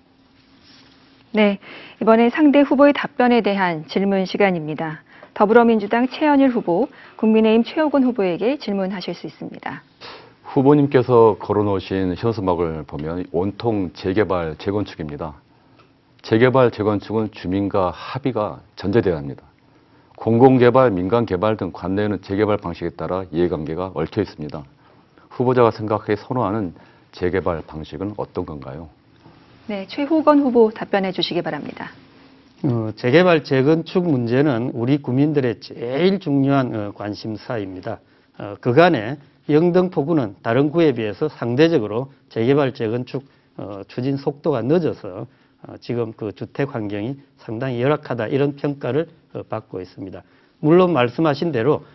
네, 이번에 상대 후보의 답변에 대한 질문 시간입니다. 더불어민주당 최현일 후보, 국민의힘 최혁원 후보에게 질문하실 수 있습니다. 후보님께서 걸어놓으신 현수막을 보면 온통 재개발, 재건축입니다. 재개발, 재건축은 주민과 합의가 전제되어야 합니다. 공공개발, 민간개발 등 관내에는 재개발 방식에 따라 이해관계가 얽혀 있습니다. 후보자가 생각하기에 선호하는 재개발 방식은 어떤 건가요? 네, 최호건 후보 답변해 주시기 바랍니다. 재개발, 재건축 문제는 우리 국민들의 제일 중요한 관심사입니다. 그간에 영등포구는 다른 구에 비해서 상대적으로 재개발, 재건축 추진 속도가 늦어서 지금 그 주택 환경이 상당히 열악하다, 이런 평가를 받고 있습니다. 물론 말씀하신 대로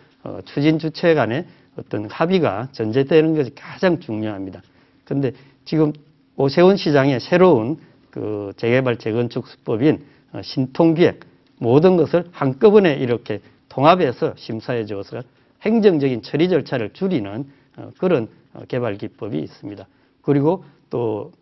추진 주체 간의 어떤 합의가 전제되는 것이 가장 중요합니다. 그런데 지금 오세훈 시장의 새로운 그 재개발, 재건축 수법인 신통기획, 모든 것을 한꺼번에 이렇게 통합해서 심사해 줘서 행정적인 처리 절차를 줄이는 그런 개발 기법이 있습니다. 그리고 또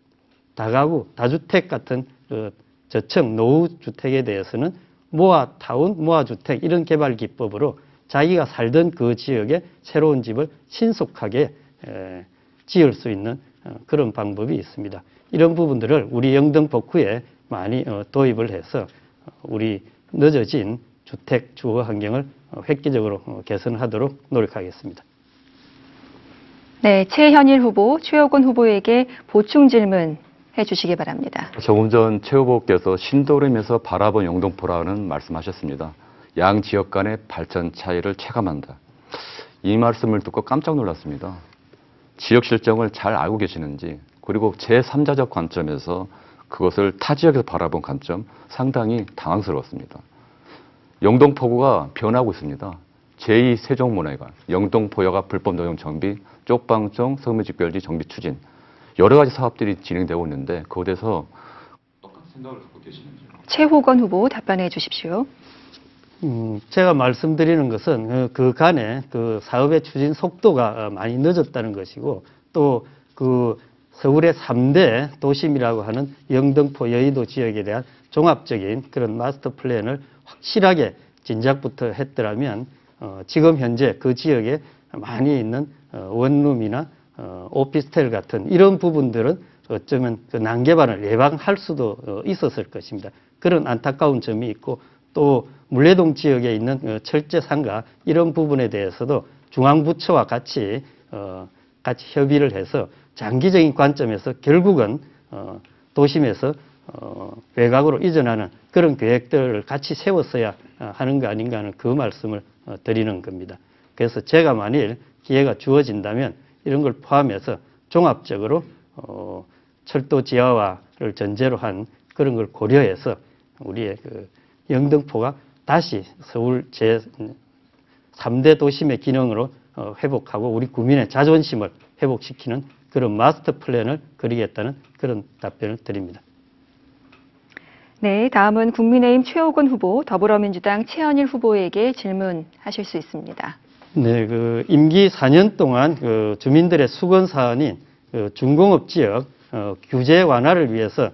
다가구, 다주택 같은 그 저층 노후주택에 대해서는 모아타운, 모아주택 이런 개발 기법으로 자기가 살던 그 지역에 새로운 집을 신속하게 지을 수 있는 그런 방법이 있습니다. 이런 부분들을 우리 영등포구에 많이 도입을 해서 우리 늦어진 주택 주거 환경을 획기적으로 개선하도록 노력하겠습니다. 네, 최현일 후보, 최혁원 후보에게 보충 질문 해주시기 바랍니다. 조금 전 최 후보께서 신도림에서 바라본 영등포라는 말씀하셨습니다. 양 지역 간의 발전 차이를 체감한다. 이 말씀을 듣고 깜짝 놀랐습니다. 지역 실정을 잘 알고 계시는지, 그리고 제3자적 관점에서 그것을 타 지역에서 바라본 관점, 상당히 당황스러웠습니다. 영등포구가 변하고 있습니다. 제2세종문화회관, 영등포여가 불법 노용 정비, 쪽방청 섬유직별지 정비 추진, 여러 가지 사업들이 진행되고 있는데 그것에 대해서 어떤 생각을 갖고 계시는지요? 최호건 후보 답변해 주십시오. 제가 말씀드리는 것은 그간에 그 사업의 추진 속도가 많이 늦었다는 것이고, 또 그 서울의 3대 도심이라고 하는 영등포, 여의도 지역에 대한 종합적인 그런 마스터 플랜을 확실하게 진작부터 했더라면 지금 현재 그 지역에 많이 있는 원룸이나 오피스텔 같은 이런 부분들은 어쩌면 그 난개발을 예방할 수도 있었을 것입니다. 그런 안타까운 점이 있고, 또 물레동 지역에 있는 철제상가 이런 부분에 대해서도 중앙부처와 같이 협의를 해서 장기적인 관점에서 결국은 도심에서 외곽으로 이전하는 그런 계획들을 같이 세웠어야 하는 거 아닌가 하는 그 말씀을 드리는 겁니다. 그래서 제가 만일 기회가 주어진다면 이런 걸 포함해서 종합적으로 철도 지하화를 전제로 한 그런 걸 고려해서 우리의 그 영등포가 다시 서울 제3대 도심의 기능으로 회복하고 우리 국민의 자존심을 회복시키는 그런 마스터 플랜을 그리겠다는 그런 답변을 드립니다. 네, 다음은 국민의힘 최호건 후보, 더불어민주당 최현일 후보에게 질문하실 수 있습니다. 네, 그 임기 4년 동안 그 주민들의 수건 사안인 그 중공업 지역 규제 완화를 위해서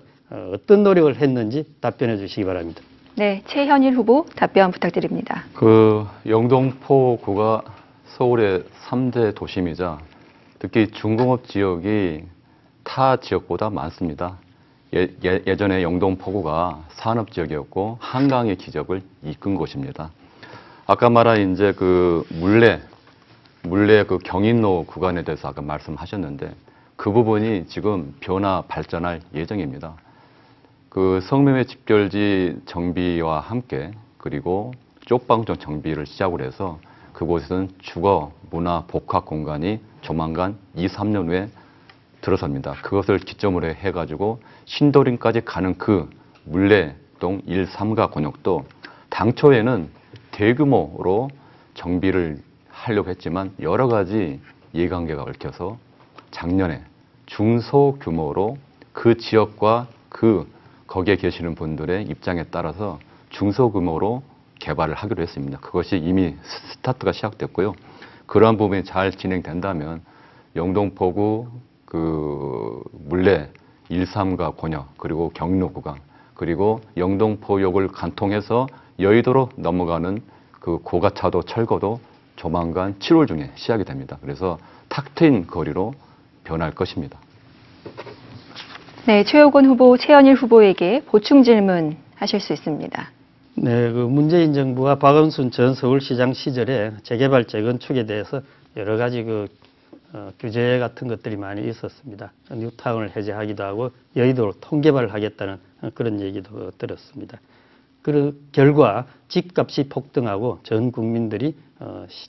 어떤 노력을 했는지 답변해 주시기 바랍니다. 네, 최현일 후보 답변 부탁드립니다. 그 영등포구가 서울의 3대 도심이자 특히 중공업 지역이 타 지역보다 많습니다. 예전에 영등포구가 산업 지역이었고 한강의 기적을 이끈 곳입니다. 아까 말한 이제 그 물레 그 경인로 구간에 대해서 아까 말씀하셨는데 그 부분이 지금 변화 발전할 예정입니다. 그 성매매 집결지 정비와 함께 그리고 쪽방촌 정비를 시작으로 해서 그곳에서는 주거, 문화, 복합 공간이 조만간 2, 3년 후에 들어섭니다. 그것을 기점으로 해가지고 신도림까지 가는 그 물레동 1, 3가 권역도 당초에는 대규모로 정비를 하려고 했지만 여러 가지 이해관계가 얽혀서 작년에 중소규모로 그 지역과 거기에 계시는 분들의 입장에 따라서 중소규모로 개발을 하기로 했습니다. 그것이 이미 스타트가 시작됐고요. 그러한 부분이 잘 진행된다면 영등포구 그 물레 1, 3가 권역 그리고 경로 구간 그리고 영등포역을 관통해서 여의도로 넘어가는 그 고가차도 철거도 조만간 7월 중에 시작이 됩니다. 그래서 탁 트인 거리로 변할 것입니다. 네, 최호건 후보, 최현일 후보에게 보충 질문 하실 수 있습니다. 네, 그 문재인 정부와 박원순 전 서울시장 시절에 재개발 재건축에 대해서 여러 가지 규제 같은 것들이 많이 있었습니다. 뉴타운을 해제하기도 하고 여의도로 통개발을 하겠다는 그런 얘기도 들었습니다. 그 결과 집값이 폭등하고 전 국민들이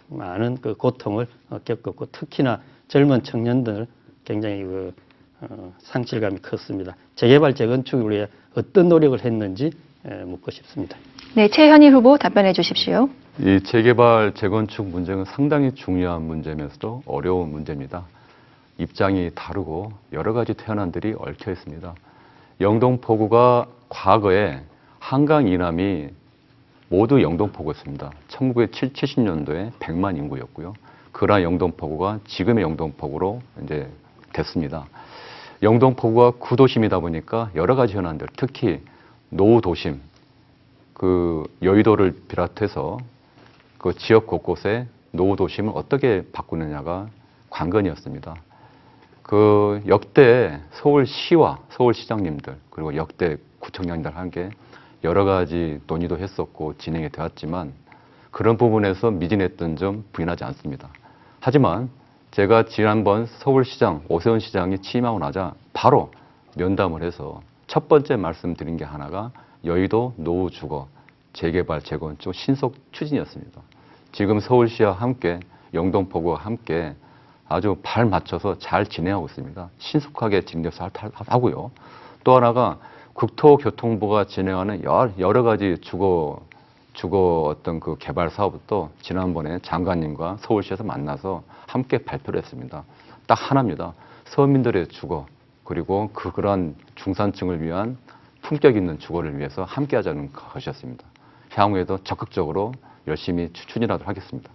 많은 그 고통을 겪었고 특히나 젊은 청년들 굉장히 상실감이 컸습니다. 재개발 재건축을 위해 어떤 노력을 했는지 묻고 싶습니다. 네, 최현일 후보 답변해 주십시오. 이 재개발 재건축 문제는 상당히 중요한 문제면서도 어려운 문제입니다. 입장이 다르고 여러 가지 태어난들이 얽혀 있습니다. 영등포구가 과거에 한강 이남이 모두 영등포구였습니다. 1970년도에 100만 인구였고요. 그러한 영등포구가 지금의 영등포구로 이제 됐습니다. 영등포구가 구도심이다 보니까 여러 가지 현안들, 특히 노후 도심, 그 여의도를 비롯해서 그 지역 곳곳에 노후 도심을 어떻게 바꾸느냐가 관건이었습니다. 그 역대 서울시와 서울시장님들 그리고 역대 구청장님들 함께 여러 가지 논의도 했었고 진행이 되었지만 그런 부분에서 미진했던 점 부인하지 않습니다. 하지만 제가 지난번 서울시장 오세훈 시장이 취임하고 나자 바로 면담을 해서 첫 번째 말씀드린 게 하나가 여의도 노후 주거 재개발 재건축 신속 추진이었습니다. 지금 서울시와 함께 영등포구와 함께 아주 발 맞춰서 잘 진행하고 있습니다. 신속하게 진행해서 하고요. 또 하나가 국토교통부가 진행하는 여러 가지 주거 어떤 그 개발 사업도 지난번에 장관님과 서울시에서 만나서 함께 발표를 했습니다. 딱 하나입니다. 서민들의 주거 그리고 그러한 중산층을 위한 품격 있는 주거를 위해서 함께 하자는 것이었습니다. 향후에도 적극적으로 열심히 추진하도록 하겠습니다.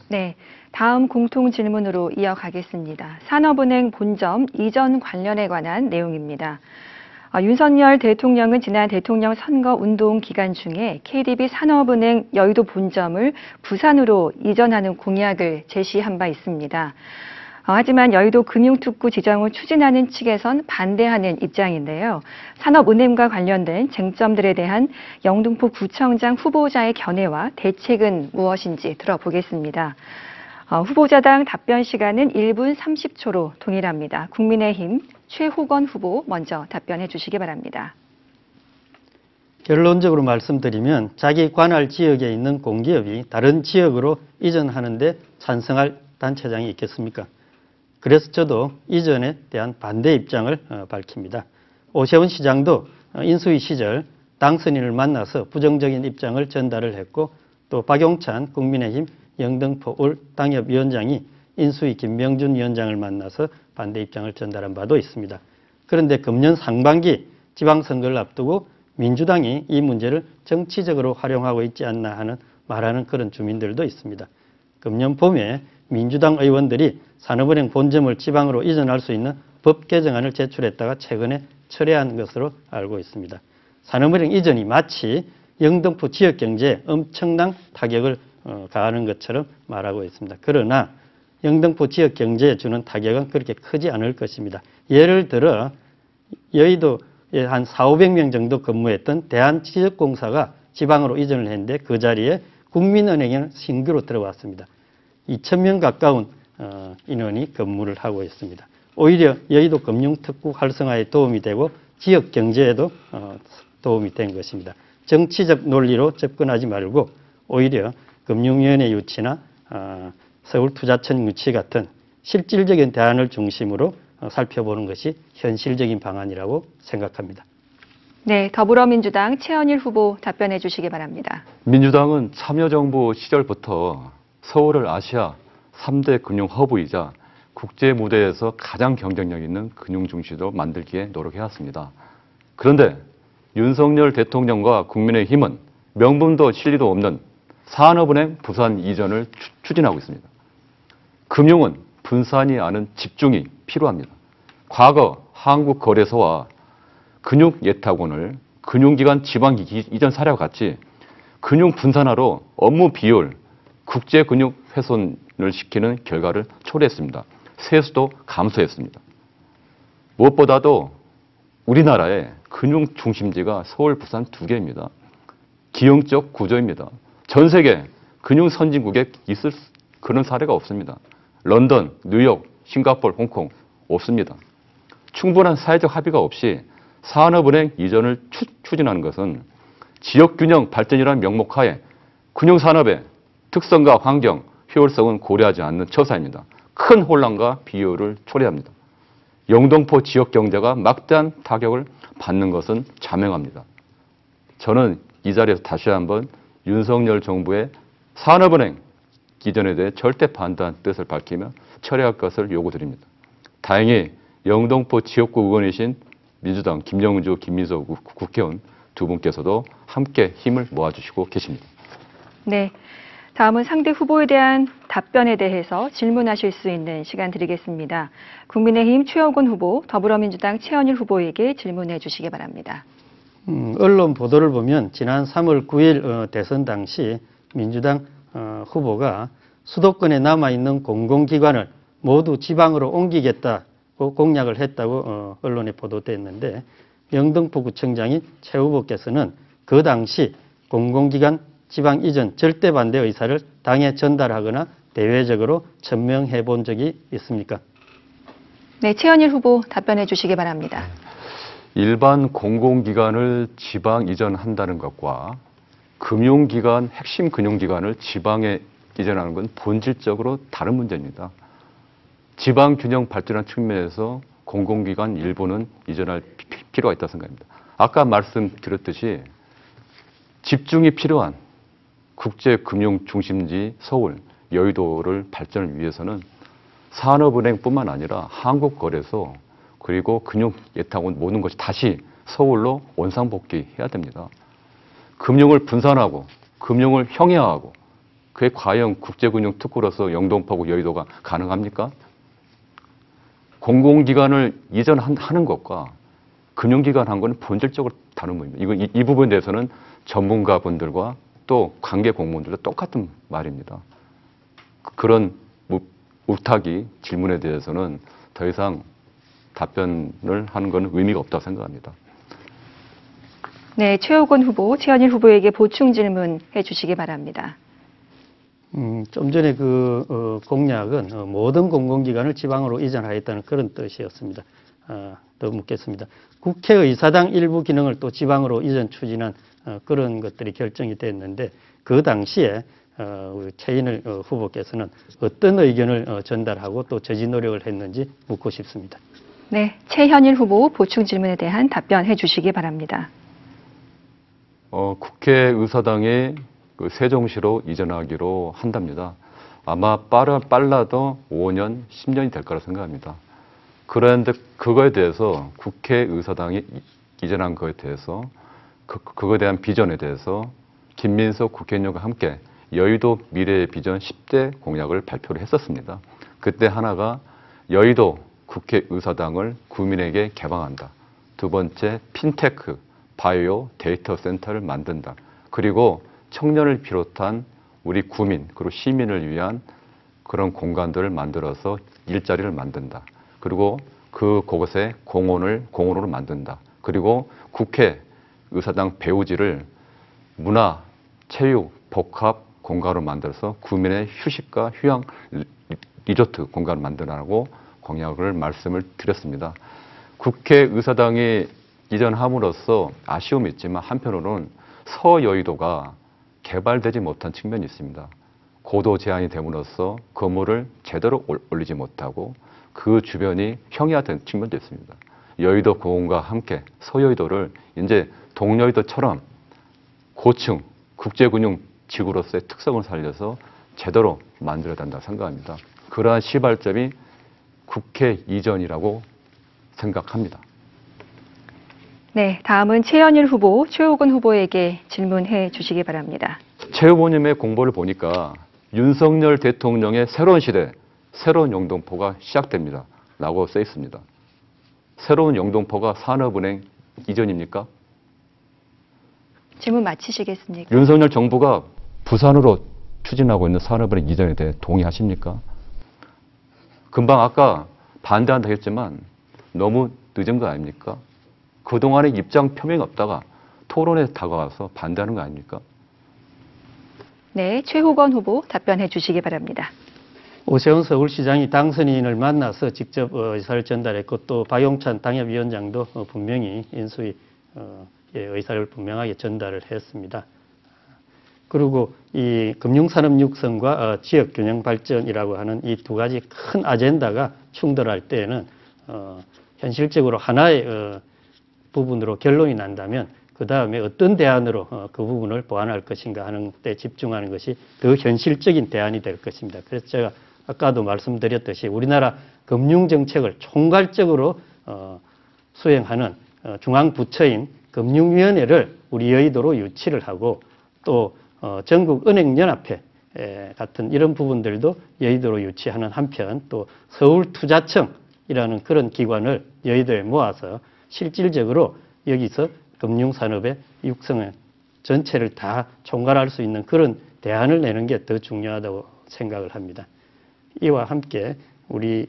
네, 다음 공통 질문으로 이어가겠습니다. 산업은행 본점 이전 관련에 관한 내용입니다. 윤석열 대통령은 지난 대통령 선거 운동 기간 중에 KDB 산업은행 여의도 본점을 부산으로 이전하는 공약을 제시한 바 있습니다. 하지만 여의도 금융특구 지정을 추진하는 측에선 반대하는 입장인데요. 산업은행과 관련된 쟁점들에 대한 영등포 구청장 후보자의 견해와 대책은 무엇인지 들어보겠습니다. 후보자당 답변 시간은 1분 30초로 동일합니다. 국민의힘 최호건 후보 먼저 답변해 주시기 바랍니다. 결론적으로 말씀드리면 자기 관할 지역에 있는 공기업이 다른 지역으로 이전하는 데 찬성할 단체장이 있겠습니까? 그래서 저도 이전에 대한 반대 입장을 밝힙니다. 오세훈 시장도 인수위 시절 당선인을 만나서 부정적인 입장을 전달을 했고, 또 박용찬 국민의힘 영등포 울 당협위원장이 인수위 김명준 위원장을 만나서 반대 입장을 전달한 바도 있습니다. 그런데 금년 상반기 지방선거를 앞두고 민주당이 이 문제를 정치적으로 활용하고 있지 않나 하는 말하는 그런 주민들도 있습니다. 금년 봄에 민주당 의원들이 산업은행 본점을 지방으로 이전할 수 있는 법 개정안을 제출했다가 최근에 철회한 것으로 알고 있습니다. 산업은행 이전이 마치 영등포 지역경제에 엄청난 타격을 가하는 것처럼 말하고 있습니다. 그러나 영등포 지역경제에 주는 타격은 그렇게 크지 않을 것입니다. 예를 들어 여의도에 한 400~500명 정도 근무했던 대한지적공사가 지방으로 이전을 했는데 그 자리에 국민은행이 신규로 들어왔습니다. 2,000명 가까운 인원이 근무를 하고 있습니다. 오히려 여의도 금융특구 활성화에 도움이 되고 지역 경제에도 도움이 된 것입니다. 정치적 논리로 접근하지 말고 오히려 금융위원회 유치나 서울투자청 유치 같은 실질적인 대안을 중심으로 살펴보는 것이 현실적인 방안이라고 생각합니다. 네, 더불어민주당 최현일 후보 답변해 주시기 바랍니다. 민주당은 참여정부 시절부터 서울을 아시아 3대 금융 허브이자 국제 무대에서 가장 경쟁력 있는 금융 중시로 만들기에 노력해왔습니다. 그런데 윤석열 대통령과 국민의힘은 명분도 실리도 없는 산업은행 부산 이전을 추진하고 있습니다. 금융은 분산이 아닌 집중이 필요합니다. 과거 한국거래소와 금융예탁원을 금융기관 지방 이전 사례와 같이 금융 분산화로 업무 비율, 국제금융 훼손을 시키는 결과를 초래했습니다. 세수도 감소했습니다. 무엇보다도 우리나라의 금융 중심지가 서울, 부산 두 개입니다. 기형적 구조입니다. 전 세계 금융 선진국에 있을 그런 사례가 없습니다. 런던, 뉴욕, 싱가포르, 홍콩 없습니다. 충분한 사회적 합의가 없이 산업은행 이전을 추진하는 것은 지역균형 발전이라는 명목하에 금융산업의 특성과 환경, 효율성은 고려하지 않는 처사입니다. 큰 혼란과 비효율을 초래합니다. 영등포 지역 경제가 막대한 타격을 받는 것은 자명합니다. 저는 이 자리에서 다시 한번 윤석열 정부의 산업은행 이전에 대해 절대 반대한 뜻을 밝히며 철회할 것을 요구드립니다. 다행히 영등포 지역구 의원이신 민주당 김영주, 김민석 국회의원 두 분께서도 함께 힘을 모아주시고 계십니다. 네, 다음은 상대 후보에 대한 답변에 대해서 질문하실 수 있는 시간 드리겠습니다. 국민의힘 최호건 후보, 더불어민주당 최현일 후보에게 질문해 주시기 바랍니다. 언론 보도를 보면 지난 3월 9일 대선 당시 민주당 후보가 수도권에 남아있는 공공기관을 모두 지방으로 옮기겠다고 공약을 했다고 언론에 보도됐는데, 영등포구청장인 최 후보께서는 그 당시 공공기관 지방 이전 절대 반대 의사를 당에 전달하거나 대외적으로 천명해 본 적이 있습니까? 네, 최현일 후보 답변해 주시기 바랍니다. 일반 공공기관을 지방 이전한다는 것과 금융기관, 핵심 금융기관을 지방에 이전하는 건 본질적으로 다른 문제입니다. 지방 균형 발전한 측면에서 공공기관 일부는 이전할 필요가 있다고 생각합니다. 아까 말씀드렸듯이 집중이 필요한 국제금융 중심지 서울, 여의도를 발전을 위해서는 산업은행뿐만 아니라 한국거래소 그리고 금융예탁원 모든 것이 다시 서울로 원상복귀해야 됩니다. 금융을 분산하고 금융을 형해화하고 그게 과연 국제금융 특구로서 영등포구 여의도가 가능합니까? 공공기관을 이전하는 것과 금융기관 한 건 본질적으로 다른 부분입니다. 이 부분에 대해서는 전문가분들과 또 관계 공무원들도 똑같은 말입니다. 그런 우탁이 질문에 대해서는 더 이상 답변을 하는 건 의미가 없다고 생각합니다. 네, 최호건 후보, 최현일 후보에게 보충 질문해 주시기 바랍니다. 좀 전에 그 공약은 모든 공공기관을 지방으로 이전하겠다는 그런 뜻이었습니다. 더 묻겠습니다. 국회의사당 일부 기능을 또 지방으로 이전 추진한 그런 것들이 결정이 됐는데 그 당시에 우리 최인일 후보께서는 어떤 의견을 전달하고 또 저지 노력을 했는지 묻고 싶습니다. 네, 최현일 후보 보충 질문에 대한 답변해 주시기 바랍니다. 국회의사당이 그 세종시로 이전하기로 한답니다. 아마 빨라도 5년, 10년이 될 거라 생각합니다. 그런데 그거에 대해서 국회의사당이 이전한 거에 대해서 그거에 대한 비전에 대해서 김민석 국회의원과 함께 여의도 미래의 비전 10대 공약을 발표를 했었습니다. 그때 하나가 여의도 국회의사당을 구민에게 개방한다. 두 번째, 핀테크, 바이오 데이터 센터를 만든다. 그리고 청년을 비롯한 우리 구민 그리고 시민을 위한 그런 공간들을 만들어서 일자리를 만든다. 그리고 그곳에 공원으로 만든다. 그리고 국회의사당 배우지를 문화, 체육, 복합 공간으로 만들어서 구민의 휴식과 휴양 리조트 공간을 만들라고 공약을 말씀을 드렸습니다. 국회의사당이 이전함으로써 아쉬움이 있지만 한편으로는 서여의도가 개발되지 못한 측면이 있습니다. 고도 제한이 됨으로써 건물을 제대로 올리지 못하고 그 주변이 형이화된 측면도 있습니다. 여의도 공원과 함께 서여의도를 이제 동여의도처럼 고층 국제금융지구로서의 특성을 살려서 제대로 만들어야 된다고 생각합니다. 그러한 시발점이 국회 이전이라고 생각합니다. 네, 다음은 최현일 후보, 최호건 후보에게 질문해 주시기 바랍니다. 최 후보님의 공보를 보니까 윤석열 대통령의 새로운 시대, 새로운 영등포가 시작됩니다. 라고 써 있습니다. 새로운 영등포가 산업은행 이전입니까? 질문 마치시겠습니까? 윤석열 정부가 부산으로 추진하고 있는 산업은행 이전에 대해 동의하십니까? 금방 아까 반대한다 했지만 너무 늦은 거 아닙니까? 그동안에 입장 표명이 없다가 토론에 다가와서 반대하는 거 아닙니까? 네, 최호건 후보 답변해 주시기 바랍니다. 오세훈 서울시장이 당선인을 만나서 직접 의사를 전달했고 또 박용찬 당협위원장도 분명히 인수위 의사를 분명하게 전달을 했습니다. 그리고 이 금융산업 육성과 지역균형 발전이라고 하는 이 두 가지 큰 아젠다가 충돌할 때에는 현실적으로 하나의 부분으로 결론이 난다면 그 다음에 어떤 대안으로 그 부분을 보완할 것인가 하는 데 집중하는 것이 더 현실적인 대안이 될 것입니다. 그래서 제가 아까도 말씀드렸듯이 우리나라 금융정책을 총괄적으로 수행하는 중앙부처인 금융위원회를 우리 여의도로 유치를 하고 또 전국은행연합회 같은 이런 부분들도 여의도로 유치하는 한편 또 서울투자청이라는 그런 기관을 여의도에 모아서 실질적으로 여기서 금융산업의 육성의 전체를 다 총괄할 수 있는 그런 대안을 내는 게 더 중요하다고 생각을 합니다. 이와 함께 우리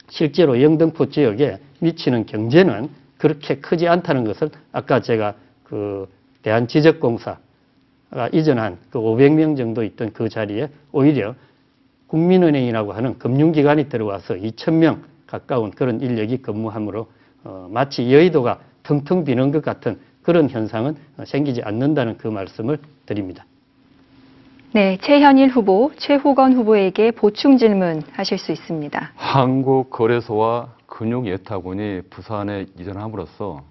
실제로 영등포 지역에 미치는 경제는 그렇게 크지 않다는 것을 아까 제가 대한지적공사가 이전한 500명 정도 있던 그 자리에 오히려 국민은행이라고 하는 금융기관이 들어와서 2,000명 가까운 그런 인력이 근무함으로 마치 여의도가 텅텅 비는 것 같은 그런 현상은 생기지 않는다는 그 말씀을 드립니다. 네, 최현일 후보, 최호건 후보에게 보충 질문 하실 수 있습니다. 한국거래소와 금융예탁원이 부산에 이전함으로써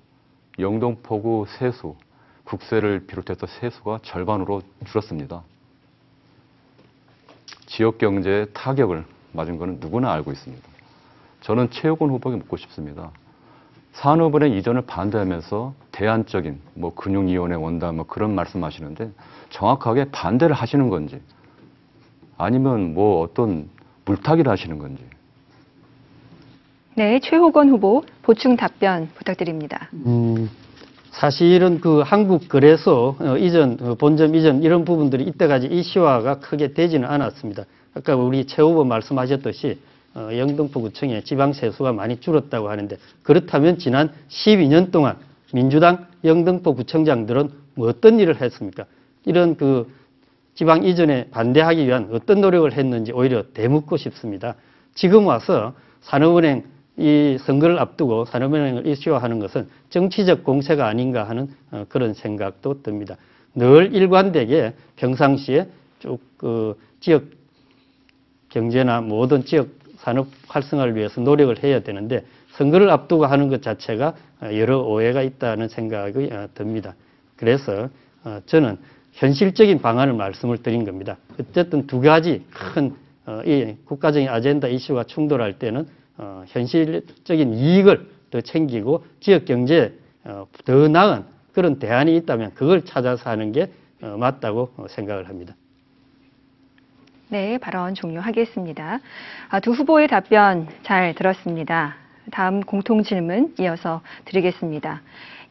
영등포구 세수, 국세를 비롯해서 세수가 절반으로 줄었습니다. 지역경제에 타격을 맞은 것은 누구나 알고 있습니다. 저는 최호건 후보에게 묻고 싶습니다. 산업은행 이전을 반대하면서 대안적인 금융위원회 원다 그런 말씀하시는데 정확하게 반대를 하시는 건지 아니면 어떤 물타기를 하시는 건지. 네, 최호건 후보 보충 답변 부탁드립니다. 사실은 한국거래소 이전, 본점 이전 이런 부분들이 이때까지 이슈화가 크게 되지는 않았습니다. 아까 우리 최 후보 말씀하셨듯이 영등포구청의 지방세수가 많이 줄었다고 하는데 그렇다면 지난 12년 동안 민주당 영등포구청장들은 어떤 일을 했습니까? 이런 지방 이전에 반대하기 위한 어떤 노력을 했는지 오히려 되묻고 싶습니다. 지금 와서 산업은행 이 선거를 앞두고 산업은행을 이슈화하는 것은 정치적 공세가 아닌가 하는 그런 생각도 듭니다. 늘 일관되게 평상시에 쭉 지역 경제나 모든 지역 산업 활성화를 위해서 노력을 해야 되는데 선거를 앞두고 하는 것 자체가 여러 오해가 있다는 생각이 듭니다. 그래서 저는 현실적인 방안을 말씀을 드린 겁니다. 어쨌든 두 가지 큰 이 국가적인 아젠다 이슈가 충돌할 때는 현실적인 이익을 더 챙기고 지역 경제에 더 나은 그런 대안이 있다면 그걸 찾아서 하는 게 맞다고 생각을 합니다. 네, 발언 종료하겠습니다. 두 후보의 답변 잘 들었습니다. 다음 공통 질문 이어서 드리겠습니다.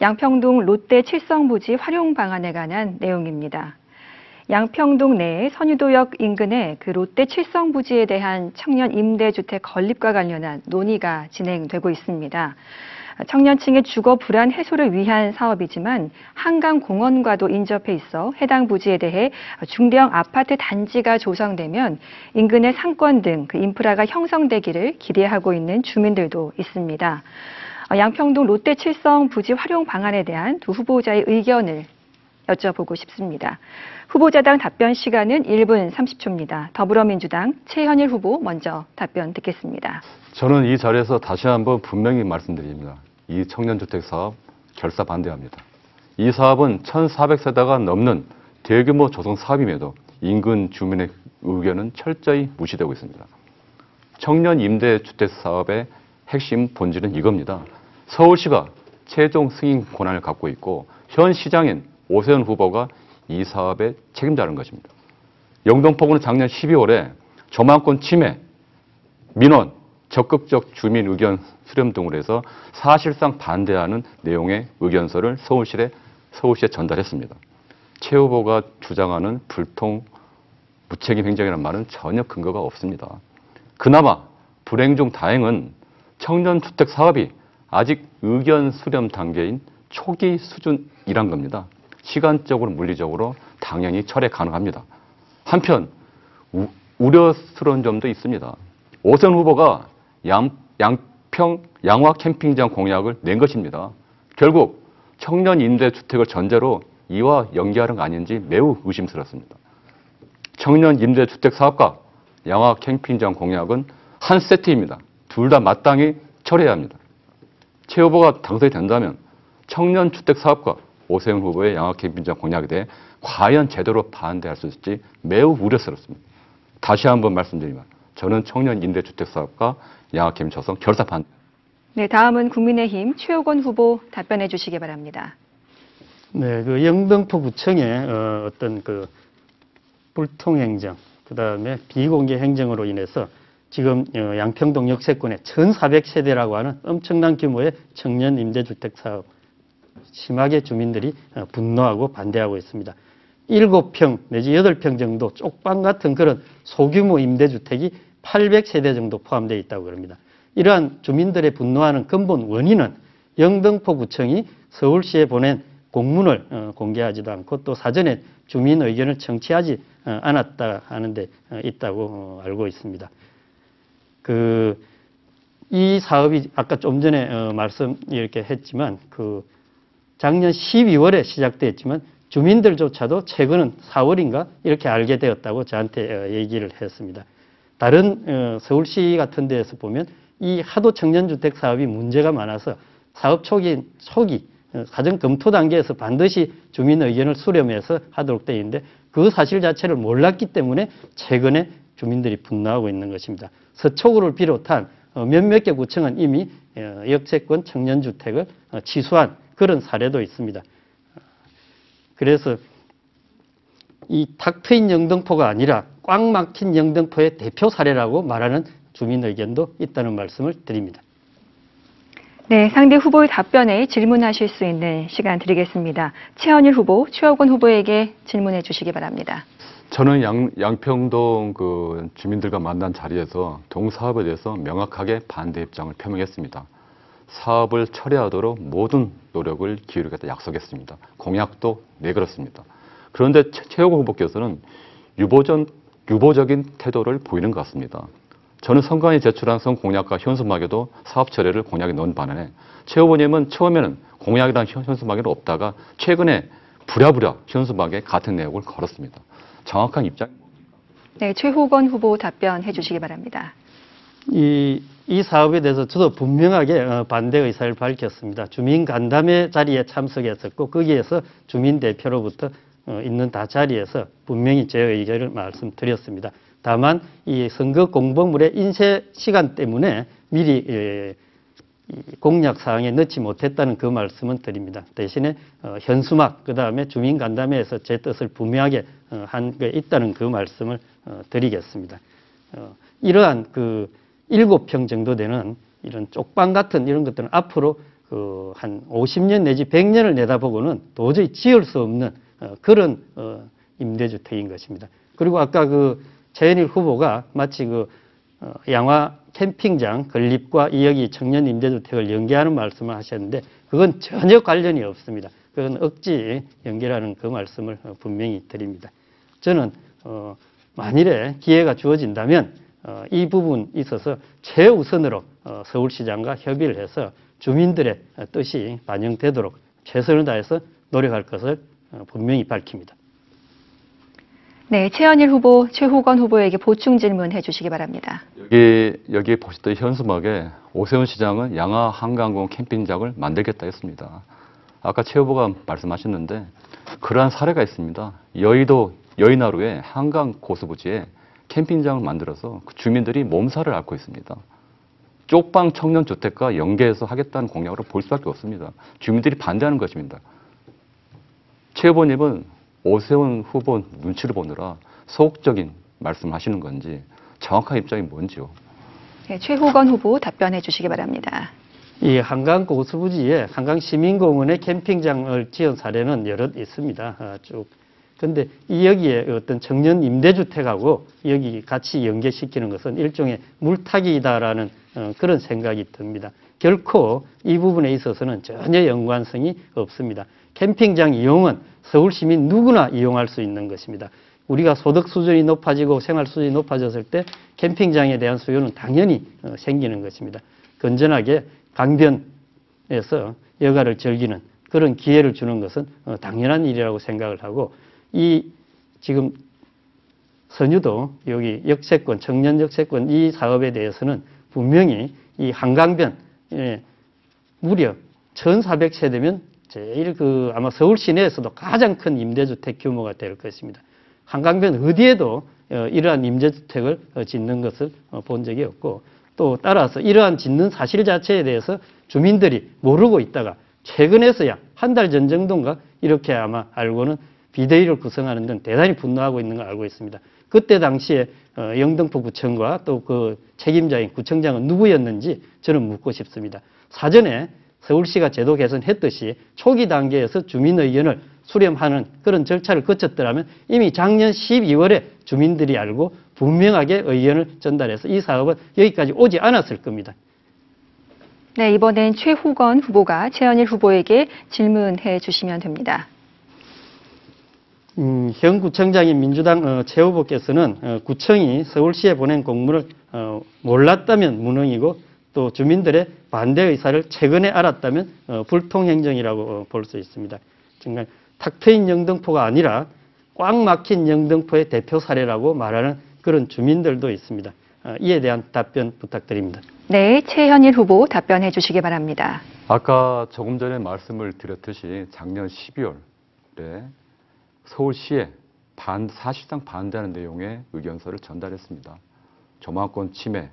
양평동 롯데 칠성부지 활용 방안에 관한 내용입니다. 양평동 내 선유도역 인근의 그 롯데 칠성부지에 대한 청년 임대주택 건립과 관련한 논의가 진행되고 있습니다. 청년층의 주거 불안 해소를 위한 사업이지만 한강공원과도 인접해 있어 해당 부지에 대해 중대형 아파트 단지가 조성되면 인근의 상권 등 그 인프라가 형성되기를 기대하고 있는 주민들도 있습니다. 양평동 롯데 칠성 부지 활용 방안에 대한 두 후보자의 의견을 여쭤보고 싶습니다. 후보자당 답변 시간은 1분 30초입니다. 더불어민주당 최현일 후보 먼저 답변 듣겠습니다. 저는 이 자리에서 다시 한번 분명히 말씀드립니다. 이 청년주택 사업 결사 반대합니다. 이 사업은 1,400세대가 넘는 대규모 조성 사업임에도 인근 주민의 의견은 철저히 무시되고 있습니다. 청년 임대주택 사업의 핵심 본질은 이겁니다. 서울시가 최종 승인 권한을 갖고 있고 현 시장인 오세훈 후보가 이 사업의 책임자라는 것입니다. 영등포구는 작년 12월에 조망권 침해, 민원, 적극적 주민 의견 수렴 등으로 해서 사실상 반대하는 내용의 의견서를 서울시에 전달했습니다. 최 후보가 주장하는 불통 무책임 행정이라는 말은 전혀 근거가 없습니다. 그나마 불행 중 다행은 청년주택 사업이 아직 의견 수렴 단계인 초기 수준이란 겁니다. 시간적으로 물리적으로 당연히 철회 가능합니다. 한편 우려스러운 점도 있습니다. 오세훈 후보가 양평 양화 캠핑장 공약을 낸 것입니다. 결국 청년 임대주택을 전제로 이와 연계하는 거 아닌지 매우 의심스럽습니다. 청년 임대주택 사업과 양화 캠핑장 공약은 한 세트입니다. 둘 다 마땅히 처리해야 합니다. 최 후보가 당선이 된다면 청년 주택 사업과 오세훈 후보의 양화 캠핑장 공약에 대해 과연 제대로 반대할 수 있을지 매우 우려스럽습니다. 다시 한번 말씀드리면 저는 청년 임대주택 사업과 양화 캠핑장 조성 결사 반대. 네, 다음은 국민의힘 최호건 후보 답변해 주시기 바랍니다. 네, 그 영등포구청의 어떤 그 불통 행정, 그 다음에 비공개 행정으로 인해서 지금 양평동 역세권에 1,400세대라고 하는 엄청난 규모의 청년 임대주택 사업 심하게 주민들이 분노하고 반대하고 있습니다. 7평 내지 8평 정도 쪽방 같은 그런 소규모 임대주택이 800세대 정도 포함되어 있다고 그럽니다. 이러한 주민들의 분노하는 근본 원인은 영등포구청이 서울시에 보낸 공문을 공개하지도 않고 또 사전에 주민 의견을 청취하지 않았다 하는데 있다고 알고 있습니다. 이 사업이 아까 좀 전에 말씀 이렇게 했지만 작년 12월에 시작됐지만 주민들조차도 최근은 4월인가 이렇게 알게 되었다고 저한테 얘기를 했습니다. 다른 서울시 같은 데에서 보면 이 하도 청년주택 사업이 문제가 많아서 사업 초기 사전 검토 단계에서 반드시 주민 의견을 수렴해서 하도록 되어 있는데 그 사실 자체를 몰랐기 때문에 최근에 주민들이 분노하고 있는 것입니다. 서초구를 비롯한 몇몇 개 구청은 이미 역세권 청년주택을 취소한 그런 사례도 있습니다. 그래서 이 탁 트인 영등포가 아니라 꽉 막힌 영등포의 대표 사례라고 말하는 주민 의견도 있다는 말씀을 드립니다. 네, 상대 후보의 답변에 질문하실 수 있는 시간 드리겠습니다. 최현일 후보, 최호건 후보에게 질문해 주시기 바랍니다. 저는 양평동 주민들과 만난 자리에서 동사업에 대해서 명확하게 반대 입장을 표명했습니다. 사업을 처리하도록 모든 노력을 기울이겠다 약속했습니다. 공약도 내걸었습니다. 그런데 최호건 후보께서는 유보적인 태도를 보이는 것 같습니다. 저는 선관위 제출한 선공약과 현수막에도 사업 철회를 공약에 넣은 반면에 최 후보님은 처음에는 공약이란 현수막에는 없다가 최근에 부랴부랴 현수막에 같은 내용을 걸었습니다. 정확한 입장. 네, 최호건 후보 답변해 주시기 바랍니다. 이 사업에 대해서 저도 분명하게 반대 의사를 밝혔습니다. 주민 간담회 자리에 참석했었고 거기에서 주민 대표로부터 있는 다 자리에서 분명히 제 의견을 말씀드렸습니다. 다만 이 선거 공보물의 인쇄 시간 때문에 미리 공약 사항에 넣지 못했다는 그 말씀은 드립니다. 대신에 현수막 그다음에 주민 간담회에서 제 뜻을 분명하게 한 게 있다는 그 말씀을 드리겠습니다. 이러한 그 7평 정도 되는 이런 쪽방 같은 이런 것들은 앞으로 한 50년 내지 100년을 내다보고는 도저히 지을 수 없는 그런 임대주택인 것입니다. 그리고 아까 최현일 후보가 마치 양화 캠핑장 건립과 여기 청년 임대주택을 연계하는 말씀을 하셨는데 그건 전혀 관련이 없습니다. 그건 억지 연결하는 그 말씀을 분명히 드립니다. 저는 만일에 기회가 주어진다면 이 부분 있어서 최우선으로 서울시장과 협의를 해서 주민들의 뜻이 반영되도록 최선을 다해서 노력할 것을 분명히 밝힙니다. 네, 최현일 후보, 최호건 후보에게 보충 질문해 주시기 바랍니다. 여기 보시던 현수막에 오세훈 시장은 양화 한강공 캠핑장을 만들겠다 했습니다. 아까 최 후보가 말씀하셨는데 그러한 사례가 있습니다. 여의도 여의나루의 한강 고수부지에 캠핑장을 만들어서 그 주민들이 몸살을 앓고 있습니다. 쪽방 청년주택과 연계해서 하겠다는 공약으로 볼 수밖에 없습니다. 주민들이 반대하는 것입니다. 최 후보님은 오세훈 후보 눈치를 보느라 소극적인 말씀하시는 건지 정확한 입장이 뭔지요? 네, 최호건 후보 답변해 주시기 바랍니다. 이 한강 고수부지에 한강 시민공원에 캠핑장을 지은 사례는 여럿 있습니다. 쭉. 근데 여기에 어떤 청년 임대주택하고 여기 같이 연계시키는 것은 일종의 물타기다라는 그런 생각이 듭니다. 결코 이 부분에 있어서는 전혀 연관성이 없습니다. 캠핑장 이용은 서울 시민 누구나 이용할 수 있는 것입니다. 우리가 소득 수준이 높아지고 생활 수준이 높아졌을 때 캠핑장에 대한 수요는 당연히 생기는 것입니다. 건전하게 강변에서 여가를 즐기는 그런 기회를 주는 것은 당연한 일이라고 생각을 하고 지금 선유도 여기 역세권, 청년 역세권 이 사업에 대해서는 분명히 이 한강변 무려 1,400세대면 제일 아마 서울 시내에서도 가장 큰 임대주택 규모가 될 것입니다. 한강변 어디에도 이러한 임대주택을 짓는 것을 본 적이 없고 또 따라서 이러한 짓는 사실 자체에 대해서 주민들이 모르고 있다가 최근에서야 한 달 전 정도인가 이렇게 아마 알고는 비대위를 구성하는 등 대단히 분노하고 있는 걸 알고 있습니다. 그때 당시에 영등포 구청과 또 그 책임자인 구청장은 누구였는지 저는 묻고 싶습니다. 사전에 서울시가 제도 개선했듯이 초기 단계에서 주민 의견을 수렴하는 그런 절차를 거쳤더라면 이미 작년 12월에 주민들이 알고 분명하게 의견을 전달해서 이 사업은 여기까지 오지 않았을 겁니다. 네, 이번엔 최호건 후보가 최현일 후보에게 질문해 주시면 됩니다. 현 구청장인 민주당 최 후보께서는 구청이 서울시에 보낸 공문을 몰랐다면 무능이고 또 주민들의 반대 의사를 최근에 알았다면 불통행정이라고 볼 수 있습니다. 정말 탁 트인 영등포가 아니라 꽉 막힌 영등포의 대표 사례라고 말하는 그런 주민들도 있습니다. 이에 대한 답변 부탁드립니다. 네, 최현일 후보 답변해 주시기 바랍니다. 아까 조금 전에 말씀을 드렸듯이 작년 12월에 서울시에 사실상 반대하는 내용의 의견서를 전달했습니다. 조망권 침해,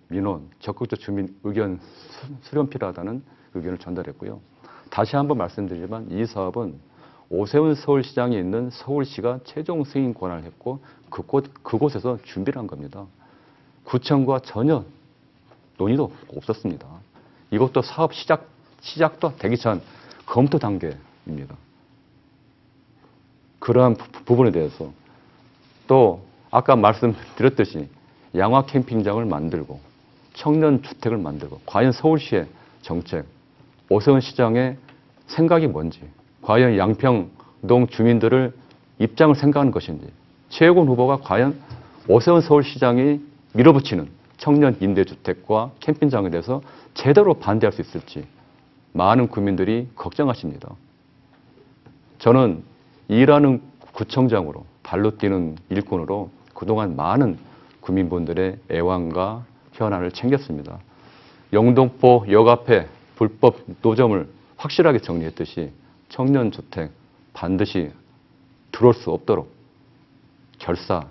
민원, 적극적 주민 의견 수렴 필요하다는 의견을 전달했고요. 다시 한번 말씀드리지만 이 사업은 오세훈 서울시장이 있는 서울시가 최종 승인 권한을 했고 그곳에서 준비를 한 겁니다. 구청과 전혀 논의도 없었습니다. 이것도 사업 시작도 되기 전 검토 단계입니다. 그러한 부분에 대해서 또 아까 말씀드렸듯이 양화 캠핑장을 만들고 청년 주택을 만들고 과연 서울시의 정책, 오세훈 시장의 생각이 뭔지, 과연 양평동 주민들을 입장을 생각하는 것인지 최혜곤 후보가 과연 오세훈 서울시장이 밀어붙이는 청년 임대주택과 캠핑장에 대해서 제대로 반대할 수 있을지 많은 국민들이 걱정하십니다. 저는 일하는 구청장으로 발로 뛰는 일꾼으로 그동안 많은 국민분들의 애환과 현안을 챙겼습니다. 영등포 역 앞에 불법 노점을 확실하게 정리했듯이 청년주택 반드시 들어올 수 없도록 결사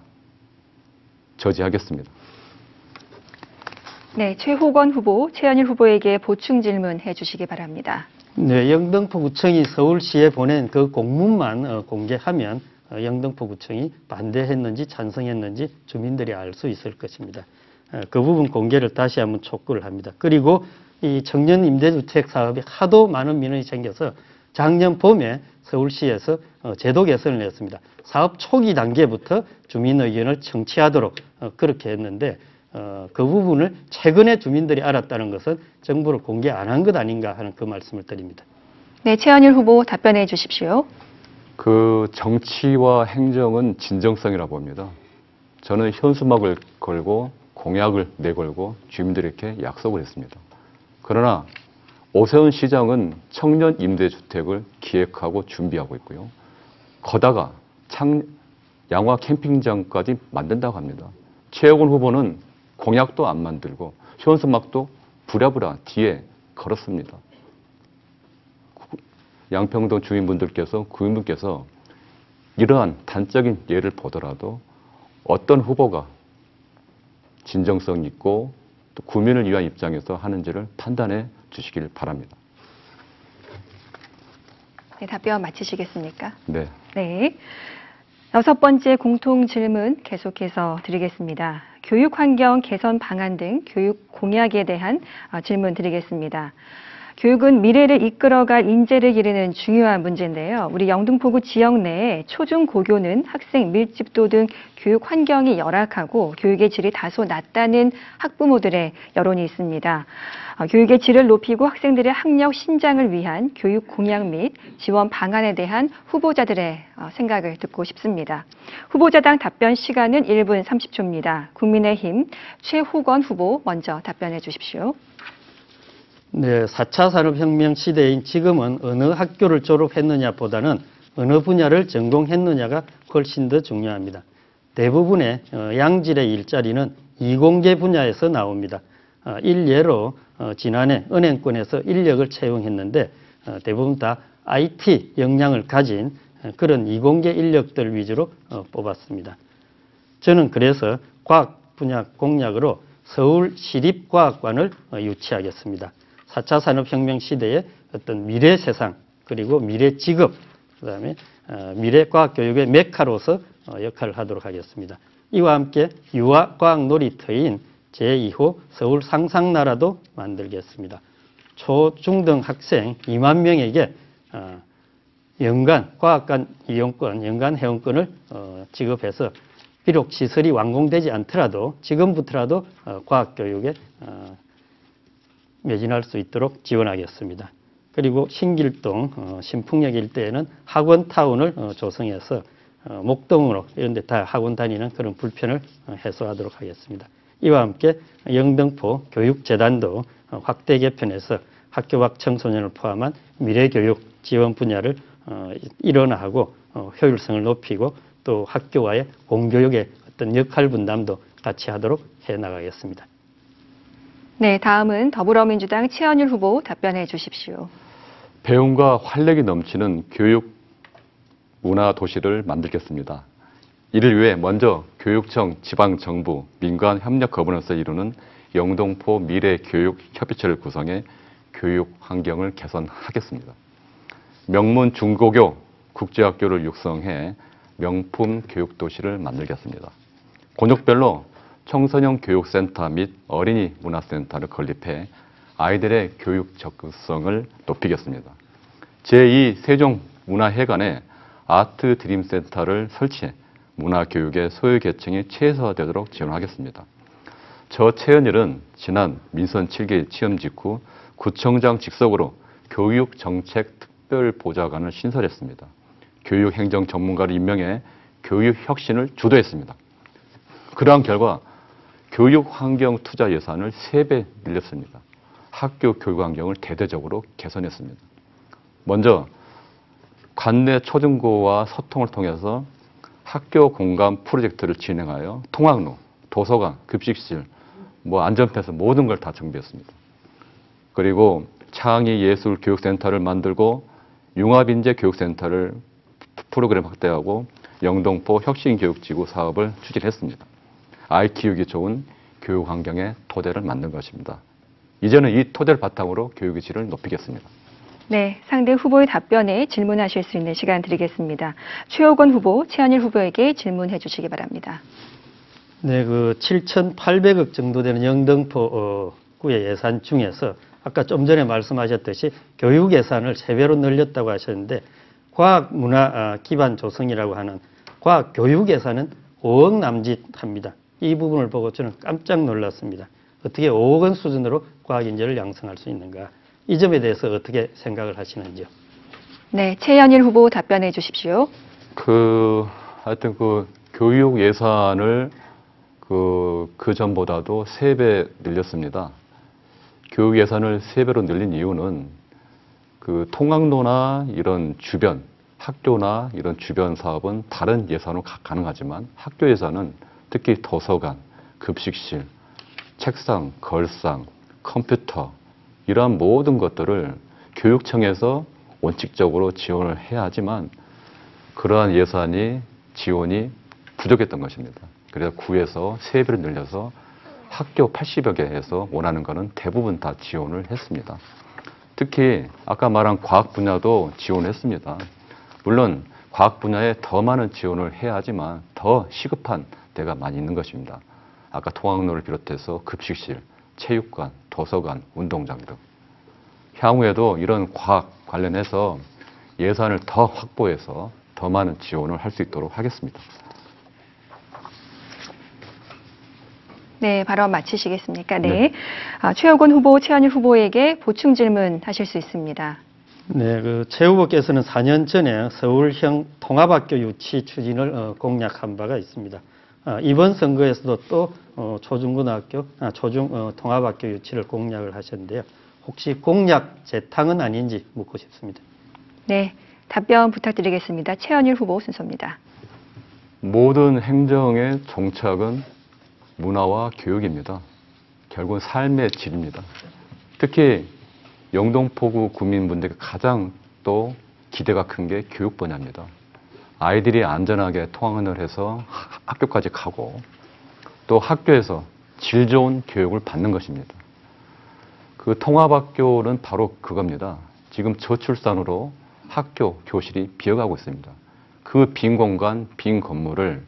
저지하겠습니다. 네, 최호건 후보, 최현일 후보에게 보충 질문해 주시기 바랍니다. 네, 영등포구청이 서울시에 보낸 그 공문만 공개하면 영등포구청이 반대했는지 찬성했는지 주민들이 알 수 있을 것입니다. 그 부분 공개를 다시 한번 촉구를 합니다. 그리고 이 청년 임대주택 사업이 하도 많은 민원이 생겨서 작년 봄에 서울시에서 제도 개선을 했습니다. 사업 초기 단계부터 주민 의견을 청취하도록 그렇게 했는데 그 부분을 최근에 주민들이 알았다는 것은 정부를 공개 안 한 것 아닌가 하는 그 말씀을 드립니다. 네, 최현일 후보 답변해 주십시오. 그 정치와 행정은 진정성이라고 봅니다. 저는 현수막을 걸고 공약을 내걸고 주민들에게 약속을 했습니다. 그러나 오세훈 시장은 청년 임대주택을 기획하고 준비하고 있고요. 거다가 양화 캠핑장까지 만든다고 합니다. 최혜곤 후보는 공약도 안 만들고 현수막도 부랴부랴 뒤에 걸었습니다. 양평동 주민분들께서 국민분께서 이러한 단적인 예를 보더라도 어떤 후보가 진정성 있고 또 국민을 위한 입장에서 하는지를 판단해 주시길 바랍니다. 네, 답변 마치시겠습니까? 네. 네. 6번째 공통 질문 계속해서 드리겠습니다. 교육 환경 개선 방안 등 교육 공약에 대한 질문 드리겠습니다. 교육은 미래를 이끌어갈 인재를 기르는 중요한 문제인데요. 우리 영등포구 지역 내에 초중 고교는 학생 밀집도 등 교육 환경이 열악하고 교육의 질이 다소 낮다는 학부모들의 여론이 있습니다. 교육의 질을 높이고 학생들의 학력 신장을 위한 교육 공약 및 지원 방안에 대한 후보자들의 생각을 듣고 싶습니다. 후보자당 답변 시간은 1분 30초입니다. 국민의힘 최호건 후보 먼저 답변해 주십시오. 네, 4차 산업혁명 시대인 지금은 어느 학교를 졸업했느냐보다는 어느 분야를 전공했느냐가 훨씬 더 중요합니다. 대부분의 양질의 일자리는 이공계 분야에서 나옵니다. 일례로 지난해 은행권에서 인력을 채용했는데 대부분 다 IT 역량을 가진 그런 이공계 인력들 위주로 뽑았습니다. 저는 그래서 과학 분야 공약으로 서울시립과학관을 유치하겠습니다. 4차 산업혁명 시대의 어떤 미래 세상, 그리고 미래 직업, 그다음에 미래 과학교육의 메카로서 역할을 하도록 하겠습니다. 이와 함께 유아과학 놀이터인 제2호 서울 상상나라도 만들겠습니다. 초, 중등 학생 2만 명에게 연간 과학관 이용권, 연간 회원권을 지급해서 비록 시설이 완공되지 않더라도 지금부터라도 과학교육에 매진할 수 있도록 지원하겠습니다. 그리고 신길동, 신풍역 일대에는 학원타운을 조성해서 목동으로 이런 데 다 학원 다니는 그런 불편을 해소하도록 하겠습니다. 이와 함께 영등포 교육재단도 확대 개편해서 학교 밖 청소년을 포함한 미래교육 지원 분야를 일원화하고 효율성을 높이고 또 학교와의 공교육의 어떤 역할 분담도 같이 하도록 해나가겠습니다. 네, 다음은 더불어민주당 최현일 후보 답변해 주십시오. 배움과 활력이 넘치는 교육 문화 도시를 만들겠습니다. 이를 위해 먼저 교육청, 지방정부, 민관 협력 거부원에서 이루는 영등포 미래교육협의체를 구성해 교육 환경을 개선하겠습니다. 명문 중고교 국제학교를 육성해 명품 교육도시를 만들겠습니다. 권역별로 청소년 교육센터 및 어린이 문화센터를 건립해 아이들의 교육 적극성을 높이겠습니다. 제2 세종문화회관에 아트 드림센터를 설치해 문화교육의 소외계층이 최소화되도록 지원하겠습니다. 저 최현일은 지난 민선 7기 취임 직후 구청장 직속으로 교육정책특별보좌관을 신설했습니다. 교육행정 전문가를 임명해 교육 혁신을 주도했습니다. 그러한 결과 교육 환경 투자 예산을 3배 늘렸습니다. 학교 교육 환경을 대대적으로 개선했습니다. 먼저 관내 초중고와 소통을 통해서 학교 공간 프로젝트를 진행하여 통학로, 도서관, 급식실, 안전패스 모든 걸 다 정비했습니다. 그리고 창의예술교육센터를 만들고 융합인재 교육센터를 프로그램 확대하고 영동포 혁신교육지구 사업을 추진했습니다. 아이 키우기 좋은 교육 환경의 토대를 만든 것입니다. 이제는 이 토대를 바탕으로 교육의 질을 높이겠습니다. 네, 상대 후보의 답변에 질문하실 수 있는 시간 드리겠습니다. 최호건 후보, 최한일 후보에게 질문해 주시기 바랍니다. 네, 7,800억 정도 되는 영등포구의 예산 중에서 아까 좀 전에 말씀하셨듯이 교육 예산을 3배로 늘렸다고 하셨는데 과학 문화 기반 조성이라고 하는 과학 교육 예산은 5억 남짓합니다. 이 부분을 보고 저는 깜짝 놀랐습니다. 어떻게 5억 원 수준으로 과학 인재를 양성할 수 있는가? 이 점에 대해서 어떻게 생각을 하시는지요? 네, 최한일 후보 답변해 주십시오. 하여튼 교육 예산을 그 전보다도 3배 늘렸습니다. 교육 예산을 3배로 늘린 이유는 통학로나 이런 주변, 학교나 이런 주변 사업은 다른 예산으로 가능하지만 학교 예산은 특히 도서관, 급식실, 책상, 걸상, 컴퓨터 이러한 모든 것들을 교육청에서 원칙적으로 지원을 해야 하지만 그러한 예산이 지원이 부족했던 것입니다. 그래서 구에서 3배를 늘려서 학교 80여 개에서 원하는 것은 대부분 다 지원을 했습니다. 특히 아까 말한 과학 분야도 지원했습니다. 물론 과학 분야에 더 많은 지원을 해야 하지만 더 시급한 데가 많이 있는 것입니다. 아까 통학로를 비롯해서 급식실, 체육관, 도서관, 운동장 등. 향후에도 이런 과학 관련해서 예산을 더 확보해서 더 많은 지원을 할 수 있도록 하겠습니다. 네, 발언 마치시겠습니까? 네. 최호건 후보, 최한일 후보에게 보충 질문 하실 수 있습니다. 네, 최 후보께서는 4년 전에 서울형 통합학교 유치 추진을 공약한 바가 있습니다. 이번 선거에서도 또 초중고등학교, 초중 통합학교 유치를 공약을 하셨는데요. 혹시 공약 재탕은 아닌지 묻고 싶습니다. 네, 답변 부탁드리겠습니다. 최한일 후보 순서입니다. 모든 행정의 종착은 문화와 교육입니다. 결국은 삶의 질입니다. 특히 영동포구 구민분들께 가장 또 기대가 큰 게 교육 분야입니다. 아이들이 안전하게 통학을 해서 학교까지 가고 또 학교에서 질 좋은 교육을 받는 것입니다. 통합학교는 바로 그겁니다. 지금 저출산으로 학교, 교실이 비어가고 있습니다. 그 빈 공간, 빈 건물을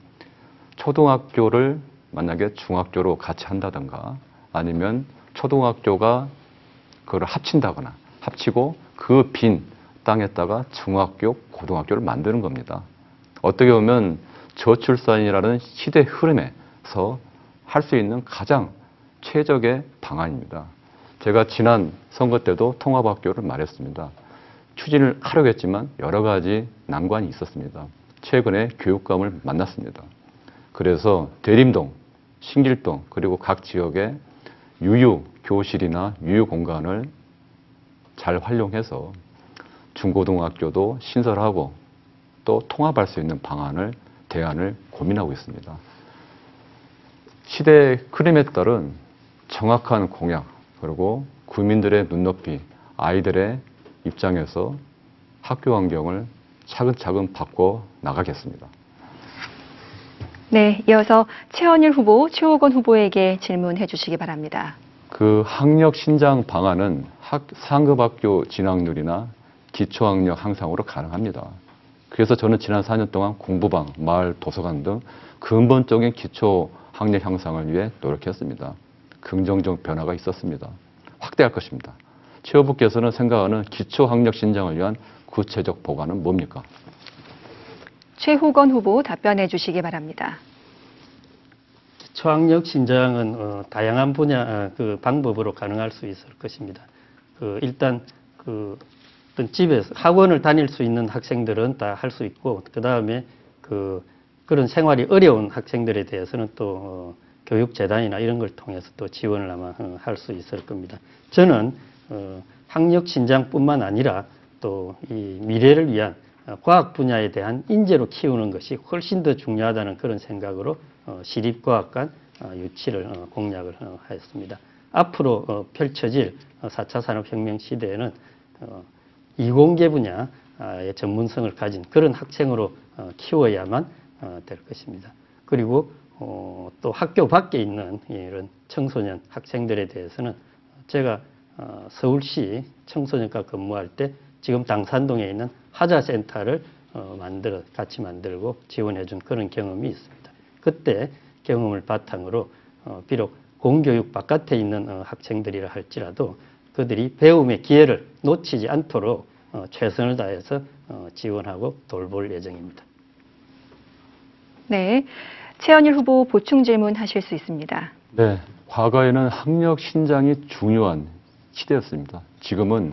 초등학교를 만약에 중학교로 같이 한다든가 아니면 초등학교가 그걸 합친다거나 합치고 그 빈 땅에다가 중학교, 고등학교를 만드는 겁니다. 어떻게 보면 저출산이라는 시대 흐름에서 할 수 있는 가장 최적의 방안입니다. 제가 지난 선거 때도 통합학교를 말했습니다. 추진을 하려고 했지만 여러 가지 난관이 있었습니다. 최근에 교육감을 만났습니다. 그래서 대림동, 신길동 그리고 각 지역의 유유 교실이나 유유 공간을 잘 활용해서 중고등학교도 신설하고 또 통합할 수 있는 대안을 고민하고 있습니다. 시대의 흐름에 따른 정확한 공약 그리고 국민들의 눈높이, 아이들의 입장에서 학교 환경을 차근차근 바꿔 나가겠습니다. 네, 이어서 최한일 후보, 최호건 후보에게 질문해 주시기 바랍니다. 학력 신장 방안은 상급학교 진학률이나 기초학력 향상으로 가능합니다. 그래서 저는 지난 4년 동안 공부방, 마을 도서관 등 근본적인 기초학력 향상을 위해 노력했습니다. 긍정적 변화가 있었습니다. 확대할 것입니다. 최 후보께서는 생각하는 기초학력 신장을 위한 구체적 보관은 뭡니까? 최호건 후보 답변해 주시기 바랍니다. 기초학력 신장은 다양한 분야 방법으로 가능할 수 있을 것입니다. 일단 어떤 집에서 학원을 다닐 수 있는 학생들은 다 할 수 있고 그 다음에 그런 생활이 어려운 학생들에 대해서는 또 교육재단이나 이런 걸 통해서 또 지원을 아마 할 수 있을 겁니다. 저는 학력 신장뿐만 아니라 또 이 미래를 위한 과학 분야에 대한 인재로 키우는 것이 훨씬 더 중요하다는 그런 생각으로 시립과학관 유치를 공약을 하였습니다. 앞으로 펼쳐질 4차 산업혁명 시대에는 이공계 분야의 전문성을 가진 그런 학생으로 키워야만 될 것입니다. 그리고 또 학교 밖에 있는 이런 청소년 학생들에 대해서는 제가 서울시 청소년과 근무할 때 지금 당산동에 있는 하자센터를 같이 만들고 지원해 준 그런 경험이 있습니다. 그때 경험을 바탕으로 비록 공교육 바깥에 있는 학생들이라 할지라도 그들이 배움의 기회를 놓치지 않도록 최선을 다해서 지원하고 돌볼 예정입니다. 네, 최현일 후보 보충 질문 하실 수 있습니다. 네, 과거에는 학력 신장이 중요한 시대였습니다. 지금은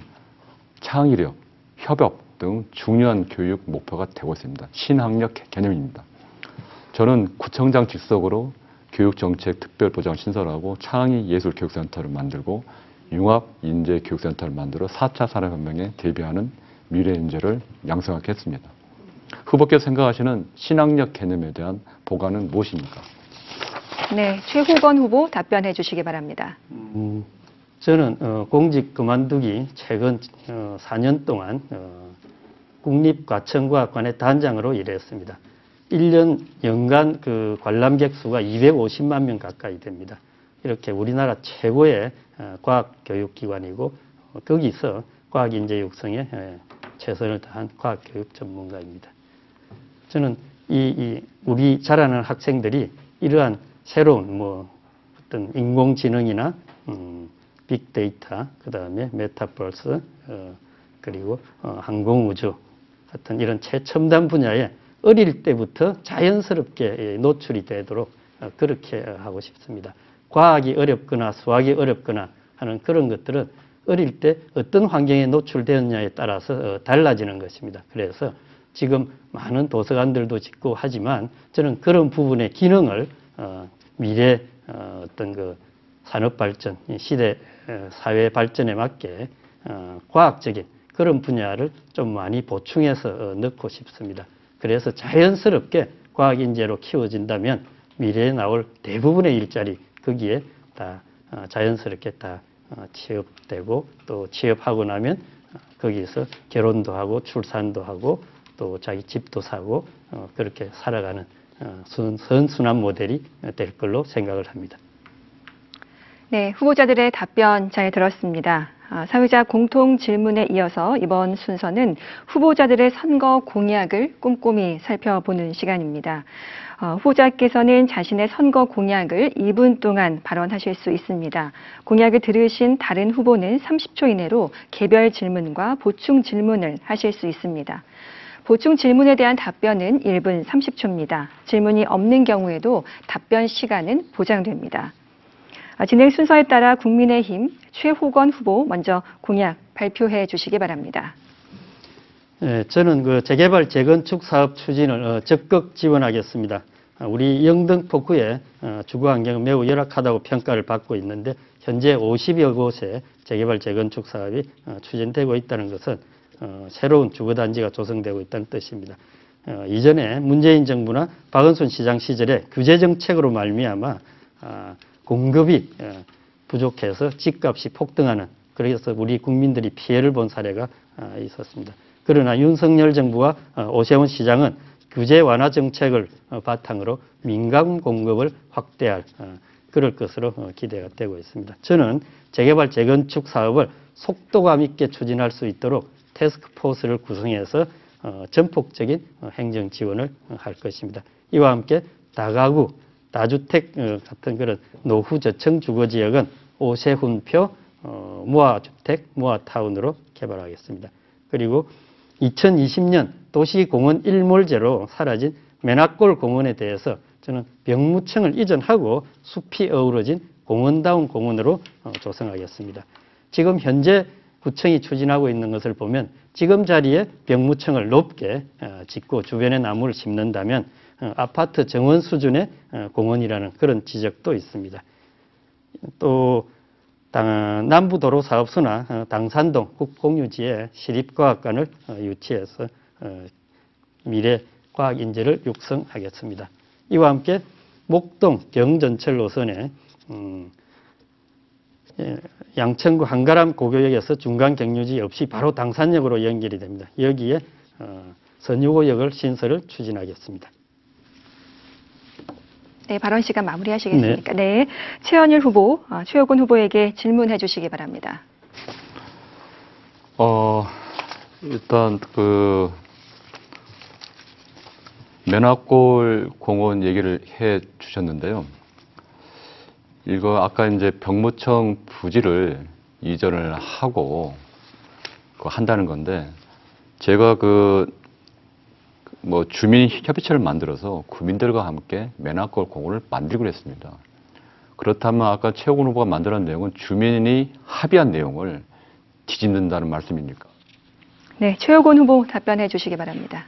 창의력, 협업 등 중요한 교육 목표가 되고 있습니다. 신학력 개념입니다. 저는 구청장 직속으로 교육정책 특별부장 신설하고 창의예술교육센터를 만들고 융합인재교육센터를 만들어 4차 산업혁명에 대비하는 미래인재를 양성하겠습니다. 후보께서 생각하시는 신학력 개념에 대한 보관은 무엇입니까? 네, 최호건 후보 답변해 주시기 바랍니다. 저는 공직 그만두기 최근 4년 동안 국립과천과학관의 단장으로 일했습니다. 1년 연간 그 관람객 수가 250만 명 가까이 됩니다. 이렇게 우리나라 최고의 과학교육기관이고 거기서 과학인재 육성에 최선을 다한 과학교육 전문가입니다. 저는 우리 자라는 학생들이 이러한 새로운 어떤 인공지능이나 빅데이터, 그 다음에 메타버스, 그리고 항공우주 같은 이런 최첨단 분야에 어릴 때부터 자연스럽게 노출이 되도록 그렇게 하고 싶습니다. 과학이 어렵거나 수학이 어렵거나 하는 그런 것들은 어릴 때 어떤 환경에 노출되었냐에 따라서 달라지는 것입니다. 그래서 지금 많은 도서관들도 짓고 하지만 저는 그런 부분의 기능을 미래 어떤 그 산업 발전, 시대 사회 발전에 맞게 과학적인 그런 분야를 좀 많이 보충해서 넣고 싶습니다. 그래서 자연스럽게 과학 인재로 키워진다면 미래에 나올 대부분의 일자리 거기에 다 자연스럽게 다 취업되고 또 취업하고 나면 거기서 결혼도 하고 출산도 하고 또 자기 집도 사고 그렇게 살아가는 선순환 모델이 될 걸로 생각을 합니다. 네, 후보자들의 답변 잘 들었습니다. 사회자 공통 질문에 이어서 이번 순서는 후보자들의 선거 공약을 꼼꼼히 살펴보는 시간입니다. 후보자께서는 자신의 선거 공약을 2분 동안 발언하실 수 있습니다. 공약을 들으신 다른 후보는 30초 이내로 개별 질문과 보충 질문을 하실 수 있습니다. 보충 질문에 대한 답변은 1분 30초입니다. 질문이 없는 경우에도 답변 시간은 보장됩니다. 진행 순서에 따라 국민의힘 최호건 후보 먼저 공약 발표해 주시기 바랍니다. 네, 저는 그 재개발 재건축 사업 추진을 적극 지원하겠습니다. 우리 영등포구의 주거 환경은 매우 열악하다고 평가를 받고 있는데 현재 50여 곳의 재개발 재건축 사업이 추진되고 있다는 것은 새로운 주거단지가 조성되고 있다는 뜻입니다. 이전에 문재인 정부나 박원순 시장 시절에 규제 정책으로 말미암아 공급이 부족해서 집값이 폭등하는 그래서 우리 국민들이 피해를 본 사례가 있었습니다. 그러나 윤석열 정부와 오세훈 시장은 규제 완화 정책을 바탕으로 민간 공급을 확대할 그럴 것으로 기대가 되고 있습니다. 저는 재개발 재건축 사업을 속도감 있게 추진할 수 있도록 태스크포스를 구성해서 전폭적인 행정 지원을 할 것입니다. 이와 함께 다가구 다주택 같은 그런 노후 저층 주거 지역은 오세훈표 무화주택, 무화타운으로 개발하겠습니다. 그리고 2020년 도시공원 일몰제로 사라진 매낙골 공원에 대해서 저는 병무청을 이전하고 숲이 어우러진 공원다운 공원으로 조성하겠습니다. 지금 현재 구청이 추진하고 있는 것을 보면 지금 자리에 병무청을 높게 짓고 주변에 나무를 심는다면 아파트 정원 수준의 공원이라는 그런 지적도 있습니다. 또 남부도로 사업소나 당산동 국공유지에 시립과학관을 유치해서 미래 과학 인재를 육성하겠습니다. 이와 함께 목동 경전철 노선에 양천구 한가람 고교역에서 중간 경유지 없이 바로 당산역으로 연결이 됩니다. 여기에 선유고역을 신설을 추진하겠습니다. 네, 발언 시간 마무리하시겠습니까? 네. 최현일 후보, 최호근 후보에게 질문해 주시기 바랍니다. 일단 맨화골 공원 얘기를 해 주셨는데요. 이거 아까 이제 병무청 부지를 이전을 하고 한다는 건데, 제가 주민협의체를 만들어서 구민들과 함께 맨화골 공원을 만들기로 했습니다. 그렇다면 아까 최호근 후보가 만들어낸 내용은 주민이 합의한 내용을 뒤집는다는 말씀입니까? 네, 최호근 후보 답변해 주시기 바랍니다.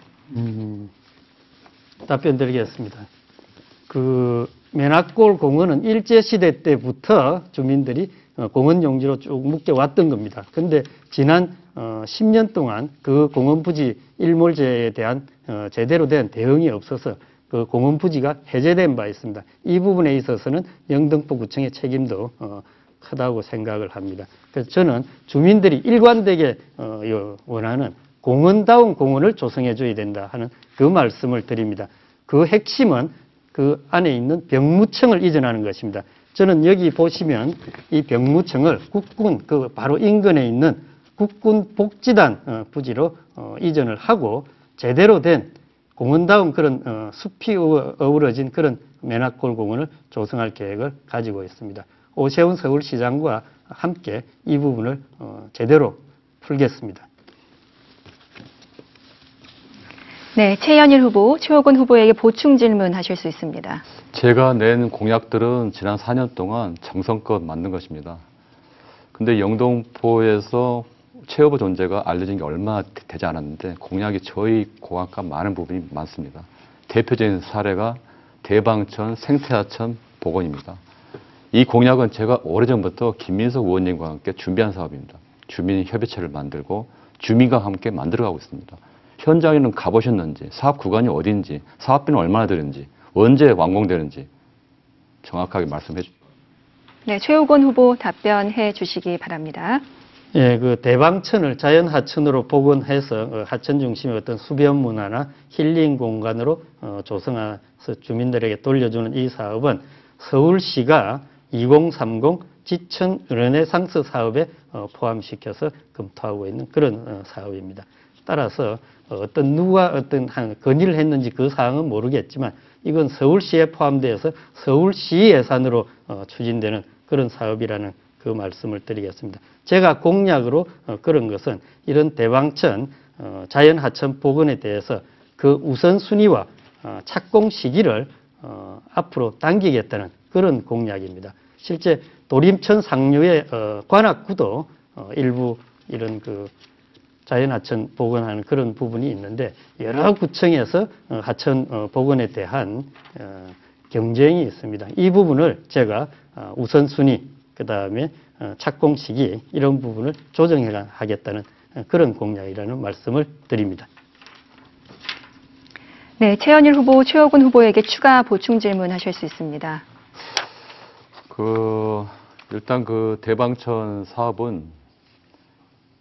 답변 드리겠습니다. 맨화골 공원은 일제시대 때부터 주민들이 공원 용지로 쭉 묶여왔던 겁니다. 그런데 지난 10년 동안 그 공원 부지 일몰제에 대한 제대로 된 대응이 없어서 그 공원 부지가 해제된 바 있습니다. 이 부분에 있어서는 영등포구청의 책임도 크다고 생각을 합니다. 그래서 저는 주민들이 일관되게 원하는 공원다운 공원을 조성해 줘야 된다 하는 그 말씀을 드립니다. 그 핵심은 그 안에 있는 병무청을 이전하는 것입니다. 저는 여기 보시면 이 병무청을 국군 바로 인근에 있는 국군 복지단 부지로 이전을 하고 제대로 된 공원다운 그런 숲이 어우러진 그런 맨화골 공원을 조성할 계획을 가지고 있습니다. 오세훈 서울시장과 함께 이 부분을 제대로 풀겠습니다. 네, 최현일 후보, 최호근 후보에게 보충 질문하실 수 있습니다. 제가 낸 공약들은 지난 4년 동안 정성껏 만든 것입니다. 근데 영등포에서 최 후보 존재가 알려진 게 얼마 되지 않았는데 공약이 저희 공약과 많은 부분이 많습니다. 대표적인 사례가 대방천 생태하천 복원입니다. 이 공약은 제가 오래전부터 김민석 의원님과 함께 준비한 사업입니다. 주민협의체를 만들고 주민과 함께 만들어가고 있습니다. 현장에는 가보셨는지, 사업 구간이 어딘지, 사업비는 얼마나 드는지, 언제 완공되는지 정확하게 말씀해 주십시오. 네, 최호근 후보 답변해 주시기 바랍니다. 예, 대방천을 자연하천으로 복원해서 하천 중심의 어떤 수변 문화나 힐링 공간으로 조성해서 주민들에게 돌려주는 이 사업은 서울시가 2030 지천 르네상스 사업에 포함시켜서 검토하고 있는 그런 사업입니다. 따라서 누가 건의를 했는지 그 사항은 모르겠지만 이건 서울시에 포함되어서 서울시 예산으로 추진되는 그런 사업이라는 그 말씀을 드리겠습니다. 제가 공약으로 그런 것은 이런 대방천 자연하천 복원에 대해서 그 우선순위와 착공 시기를 앞으로 당기겠다는 그런 공약입니다. 실제 도림천 상류의 관악구도 일부 이런 자연하천 복원하는 그런 부분이 있는데 여러 구청에서 하천 복원에 대한 경쟁이 있습니다. 이 부분을 제가 우선순위, 그 다음에 착공 시기 이런 부분을 조정해 하겠다는 그런 공약이라는 말씀을 드립니다. 네, 최현일 후보, 최호근 후보에게 추가 보충 질문하실 수 있습니다. 일단 대방천 사업은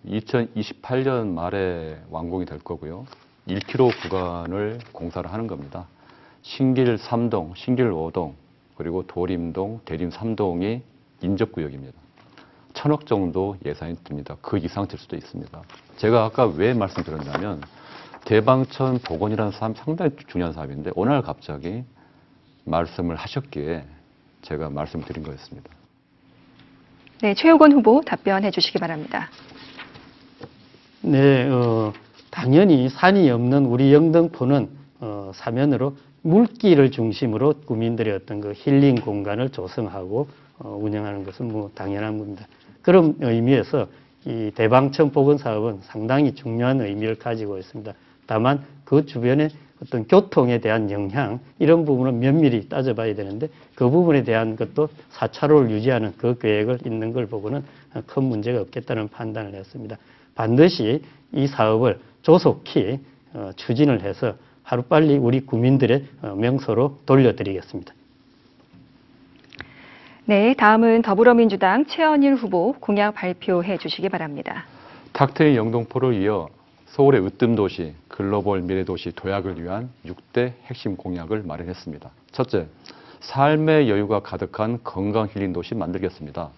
2028년 말에 완공이 될 거고요. 1km 구간을 공사를 하는 겁니다. 신길 3동, 신길 5동, 그리고 도림동, 대림 3동이 인접구역입니다. 1,000억 정도 예산이 듭니다. 그 이상 될 수도 있습니다. 제가 아까 왜 말씀드렸냐면 대방천 복원이라는 사업이 상당히 중요한 사업인데 오늘 갑자기 말씀을 하셨기에 제가 말씀드린 거였습니다. 네, 최호근 후보 답변해 주시기 바랍니다. 네, 당연히 산이 없는 우리 영등포는 사면으로 물길을 중심으로 구민들의 어떤 힐링 공간을 조성하고 운영하는 것은 당연한 겁니다. 그런 의미에서 이 대방천 복원 사업은 상당히 중요한 의미를 가지고 있습니다. 다만 그 주변에 어떤 교통에 대한 영향 이런 부분은 면밀히 따져봐야 되는데 그 부분에 대한 것도 4차로를 유지하는 그 계획을 있는 걸 보고는 큰 문제가 없겠다는 판단을 했습니다. 반드시 이 사업을 조속히 추진을 해서 하루빨리 우리 국민들의 명소로 돌려드리겠습니다. 네, 다음은 더불어민주당 최원일 후보 공약 발표해 주시기 바랍니다. 탁 트인 영등포를 이어 서울의 으뜸도시, 글로벌 미래도시 도약을 위한 6대 핵심 공약을 마련했습니다. 첫째, 삶의 여유가 가득한 건강 힐링 도시 만들겠습니다.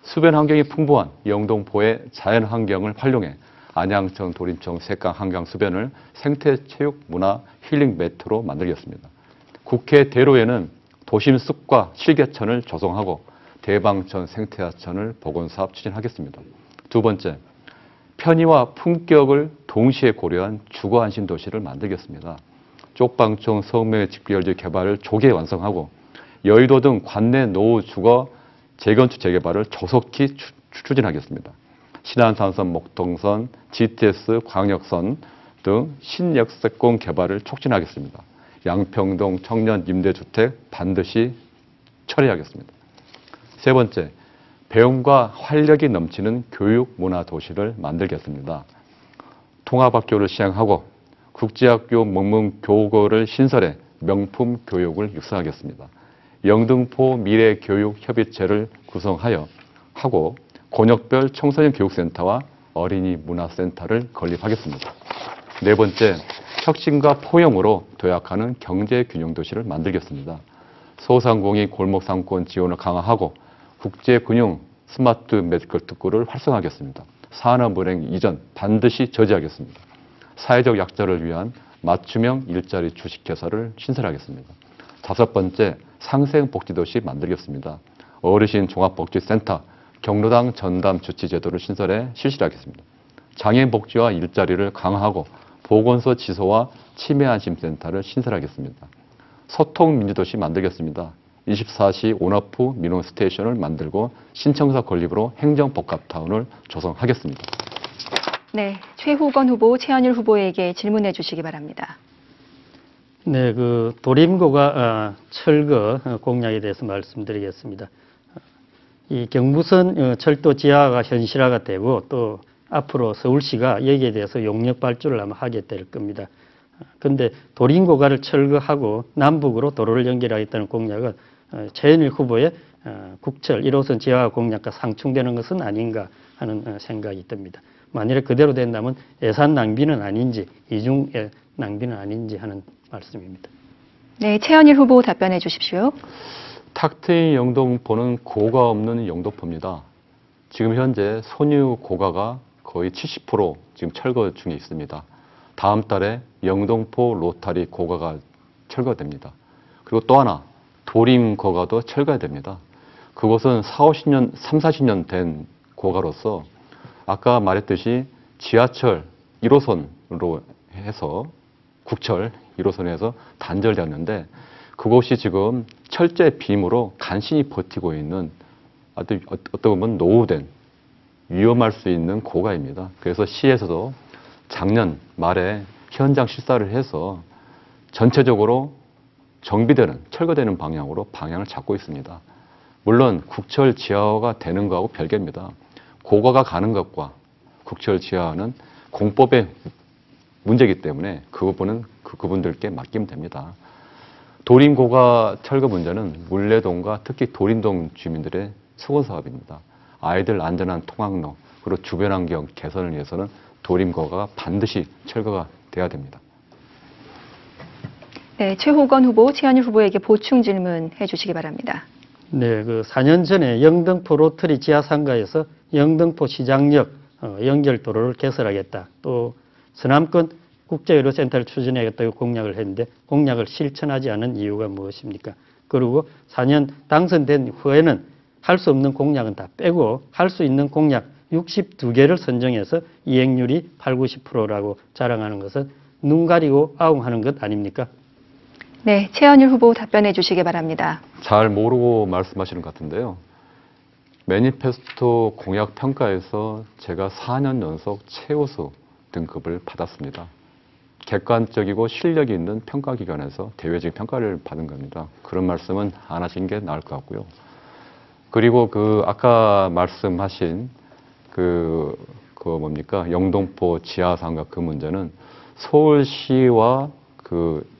수변 환경이 풍부한 영등포의 자연 환경을 활용해 안양천, 도림천, 색강 한강 수변을 생태 체육 문화 힐링 매트로 만들겠습니다. 국회 대로에는 도심 숲과 실개천을 조성하고 대방천 생태하천을 복원 사업 추진하겠습니다. 두 번째, 편의와 품격을 동시에 고려한 주거 안심 도시를 만들겠습니다. 쪽방촌 서울의 직결지 개발을 조기에 완성하고 여의도 등 관내 노후 주거 재건축 재개발을 조속히 추진하겠습니다. 신안산선, 목동선, GTS, 광역선 등 신역세권 개발을 촉진하겠습니다. 양평동 청년 임대주택 반드시 처리하겠습니다. 세 번째, 배움과 활력이 넘치는 교육 문화 도시를 만들겠습니다. 통합학교를 시행하고 국제학교 명문 교고를 신설해 명품 교육을 육성하겠습니다. 영등포 미래교육협의체를 구성하여 하고 권역별 청소년 교육센터와 어린이 문화센터를 건립하겠습니다. 네 번째, 혁신과 포용으로 도약하는 경제균형도시를 만들겠습니다. 소상공인 골목상권 지원을 강화하고 국제금융 스마트 메디컬 특구를 활성화하겠습니다. 산업은행 이전 반드시 저지하겠습니다. 사회적 약자를 위한 맞춤형 일자리 주식회사를 신설하겠습니다. 다섯 번째, 상생복지도시 만들겠습니다. 어르신 종합복지센터, 경로당 전담 주치제도를 신설해 실시하겠습니다. 장애인 복지와 일자리를 강화하고 보건소 지소와 치매안심센터를 신설하겠습니다. 소통민주도시 만들겠습니다. 24시 온오프 민원 스테이션을 만들고 신청서 건립으로 행정복합타운을 조성하겠습니다. 네, 최후건 후보, 최원일 후보에게 질문해 주시기 바랍니다. 네, 그 도림고가 철거 공약에 대해서 말씀드리겠습니다. 이 경부선 철도 지하가 현실화가 되고 또 앞으로 서울시가 여기에 대해서 용역 발주를 아마 하게 될 겁니다. 그런데 도림고가를 철거하고 남북으로 도로를 연결하겠다는 공약은 최원일 후보의 국철 1호선 지하 공약과 상충되는 것은 아닌가 하는 생각이 듭니다. 만일에 그대로 된다면 예산 낭비는 아닌지 이중 낭비는 아닌지 하는 말씀입니다. 네, 최원일 후보 답변해 주십시오. 탁 트인 영등포는 고가 없는 영등포입니다. 지금 현재 손유 고가가 거의 70% 지금 철거 중에 있습니다. 다음 달에 영등포 로타리 고가가 철거됩니다. 그리고 또 하나 도림 고가도 철거됩니다. 그것은 40년 된 고가로서 아까 말했듯이 지하철 1호선으로 해서 국철 1호선에서 단절되었는데 그것이 지금 철제 빔으로 간신히 버티고 있는 어떻게 보면 노후된 위험할 수 있는 고가입니다. 그래서 시에서도 작년 말에 현장 실사를 해서 전체적으로 정비되는, 철거되는 방향을 잡고 있습니다. 물론 국철 지하화가 되는 거하고 별개입니다. 고가가 가는 것과 국철 지하화는 공법의 문제이기 때문에 그 부분은 그분들께 맡기면 됩니다. 도림고가 철거 문제는 물레동과 특히 도림동 주민들의 수건 사업입니다. 아이들 안전한 통학로 그리고 주변 환경 개선을 위해서는 도림고가가 반드시 철거가 돼야 됩니다. 네, 최후건 후보, 최원일 후보에게 보충 질문해 주시기 바랍니다. 네, 그 4년 전에 영등포 로터리 지하상가에서 영등포 시장역 연결 도로를 개설하겠다. 또 서남권 국제의료센터를 추진하겠다고 공약을 했는데 공약을 실천하지 않은 이유가 무엇입니까? 그리고 4년 당선된 후에는 할 수 없는 공약은 다 빼고 할 수 있는 공약 62개를 선정해서 이행률이 80~90%라고 자랑하는 것은 눈 가리고 아웅하는 것 아닙니까? 네, 최원일 후보 답변해 주시기 바랍니다. 잘 모르고 말씀하시는 것 같은데요. 매니페스토 공약 평가에서 제가 4년 연속 최우수 등급을 받았습니다. 객관적이고 실력이 있는 평가기관에서 대외적인 평가를 받은 겁니다. 그런 말씀은 안 하신 게 나을 것 같고요. 그리고 아까 말씀하신 뭡니까? 영등포 지하상가 그 문제는 서울시와